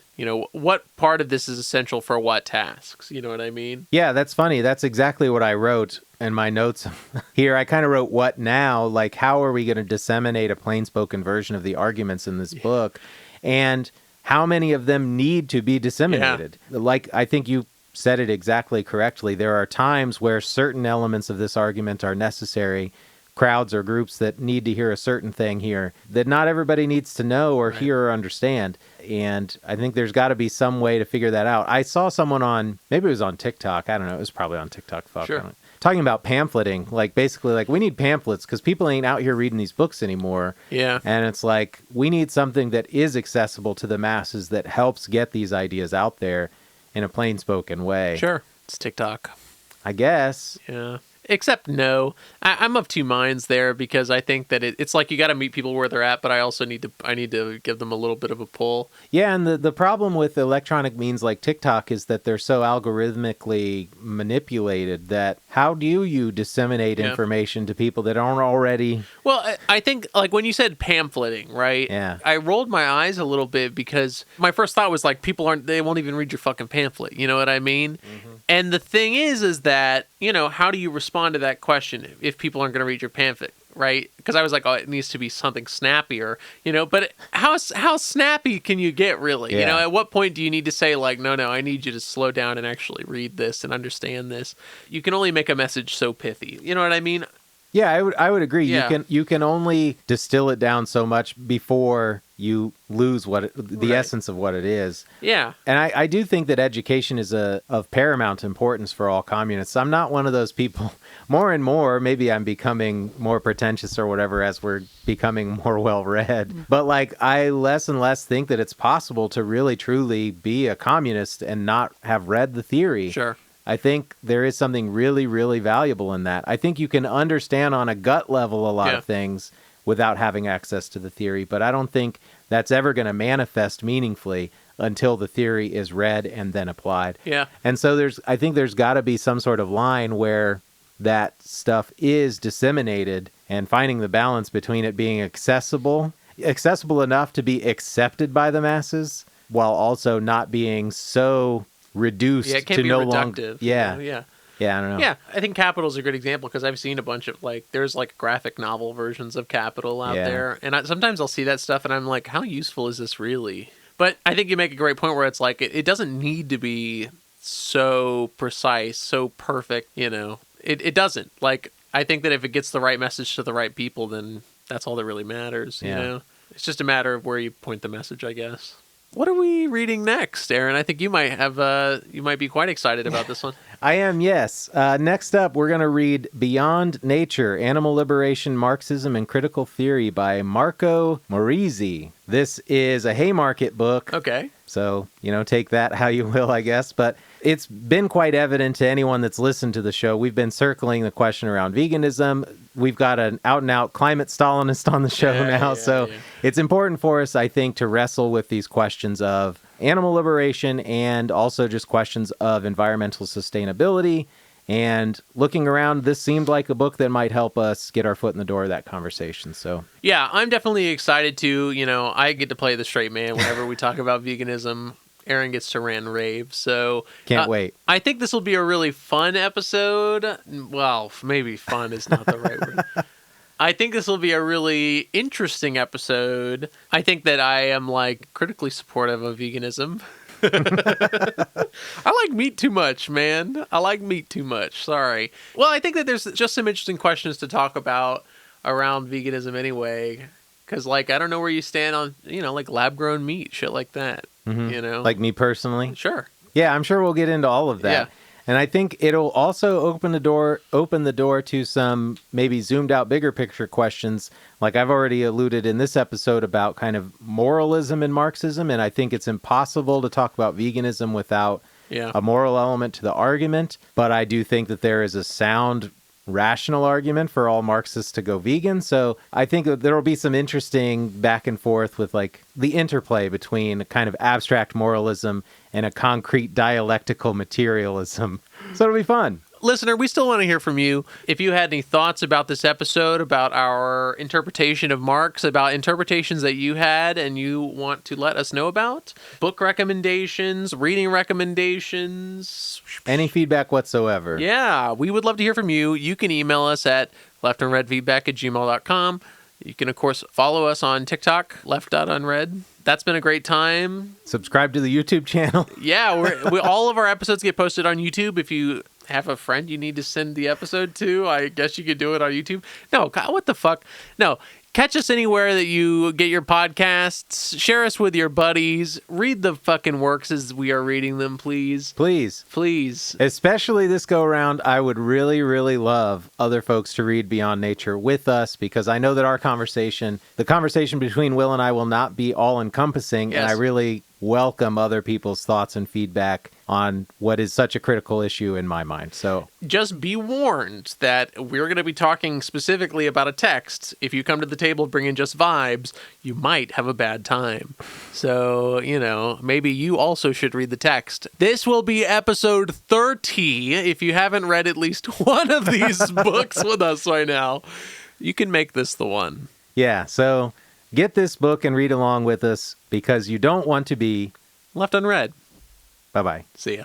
What part of this is essential for what tasks? You know what I mean? Yeah, that's funny. That's exactly what I wrote in my notes here. I kind of wrote, what now? Like, how are we going to disseminate a plain-spoken version of the arguments in this book? And how many of them need to be disseminated? Like, I think you said it exactly correctly. There are times where certain elements of this argument are necessary, crowds or groups that need to hear a certain thing here that not everybody needs to know or hear or understand. And I think there's got to be some way to figure that out. I saw someone on, maybe it was on TikTok. I don't know. It was probably on TikTok. Talking about pamphleting, like, basically, like, we need pamphlets because people ain't out here reading these books anymore. Yeah. And it's like, we need something that is accessible to the masses that helps get these ideas out there in a plain-spoken way. Sure. It's TikTok, I guess. Yeah. Except no. I'm of two minds there because I think that it's like you got to meet people where they're at, but I also need to give them a little bit of a pull. Yeah, and the problem with electronic means like TikTok is that they're so algorithmically manipulated that how do you disseminate information to people that aren't already... Well, I think, like, when you said pamphleting, right? Yeah. I rolled my eyes a little bit because my first thought was, like, they won't even read your fucking pamphlet. You know what I mean? And the thing is that, how do you respond to that question if people aren't going to read your pamphlet, right? Because I was like, it needs to be something snappier, but how snappy can you get, really? Yeah. At what point do you need to say, like, no, I need you to slow down and actually read this and understand this? You can only make a message so pithy. You know what I mean? Yeah, I would agree. Yeah. You can only distill it down so much before you lose the essence of what it is. Yeah. And I do think that education is of paramount importance for all communists. I'm not one of those people. More and more, maybe I'm becoming more pretentious or whatever as we're becoming more well-read. But, like, I less and less think that it's possible to really, truly be a communist and not have read the theory. Sure. I think there is something really, really valuable in that. I think you can understand on a gut level a lot of things without having access to the theory, but I don't think that's ever going to manifest meaningfully until the theory is read and then applied. Yeah. And so I think there's got to be some sort of line where that stuff is disseminated, and finding the balance between it being accessible enough to be accepted by the masses, while also not being so reduced it can't to be no reductive. longer. Yeah. Yeah, I don't know. Yeah, I think Capital is a good example because I've seen a bunch of there's graphic novel versions of Capital out there, and sometimes I'll see that stuff and I'm like, how useful is this really? But I think you make a great point where it's like it doesn't need to be so precise, so perfect. It doesn't. I think that if it gets the right message to the right people, then that's all that really matters. You know, it's just a matter of where you point the message, I guess. What are we reading next, Aaron? I think you might be quite excited about this one. I am, yes. Next up, we're going to read Beyond Nature, Animal Liberation, Marxism, and Critical Theory by Marco Morizzi. This is a Haymarket book. Okay. So, take that how you will, I guess. But it's been quite evident to anyone that's listened to the show. We've been circling the question around veganism. We've got an out-and-out climate Stalinist on the show now. It's important for us, I think, to wrestle with these questions of animal liberation and also just questions of environmental sustainability. And looking around, this seemed like a book that might help us get our foot in the door of that conversation. So, yeah, I'm definitely excited to, I get to play the straight man whenever we talk about veganism. Aaron gets to rant and rave, so can't wait. I think this will be a really fun episode. Well, maybe fun is not the right word. I think this will be a really interesting episode. I think that I am critically supportive of veganism. I like meat too much, man. I like meat too much. Sorry. Well, I think that there's just some interesting questions to talk about around veganism anyway. Because, I don't know where you stand on, lab-grown meat, shit like that. Mm-hmm. Like me personally? Sure. Yeah, I'm sure we'll get into all of that. Yeah. And I think it'll also open the door to some maybe zoomed out bigger picture questions. Like I've already alluded in this episode about kind of moralism in Marxism. And I think it's impossible to talk about veganism without a moral element to the argument. But I do think that there is a sound rational argument for all Marxists to go vegan. So I think that there will be some interesting back and forth with the interplay between kind of abstract moralism and a concrete dialectical materialism. So it'll be fun. Listener, we still want to hear from you. If you had any thoughts about this episode, about our interpretation of Marx, about interpretations that you had and you want to let us know about, book recommendations, reading recommendations, any feedback whatsoever. Yeah, we would love to hear from you. You can email us at leftunreadfeedback@gmail.com. You can, of course, follow us on TikTok, left.unread. That's been a great time. Subscribe to the YouTube channel. Yeah, all of our episodes get posted on YouTube. If you have a friend you need to send the episode to, I guess you could do it on YouTube. No, God, what the fuck? No, catch us anywhere that you get your podcasts. Share us with your buddies. Read the fucking works as we are reading them, please. Please. Please. Especially this go around, I would really, really love other folks to read Beyond Nature with us, because I know that the conversation between Will and I will not be all encompassing. Yes. And I really welcome other people's thoughts and feedback on what is such a critical issue in my mind. So just be warned that we're going to be talking specifically about a text. If you come to the table bringing just vibes, you might have a bad time. So, maybe you also should read the text. This will be episode 30. If you haven't read at least one of these books with us right now, you can make this the one. Yeah, so get this book and read along with us, because you don't want to be left unread. Bye-bye. See ya.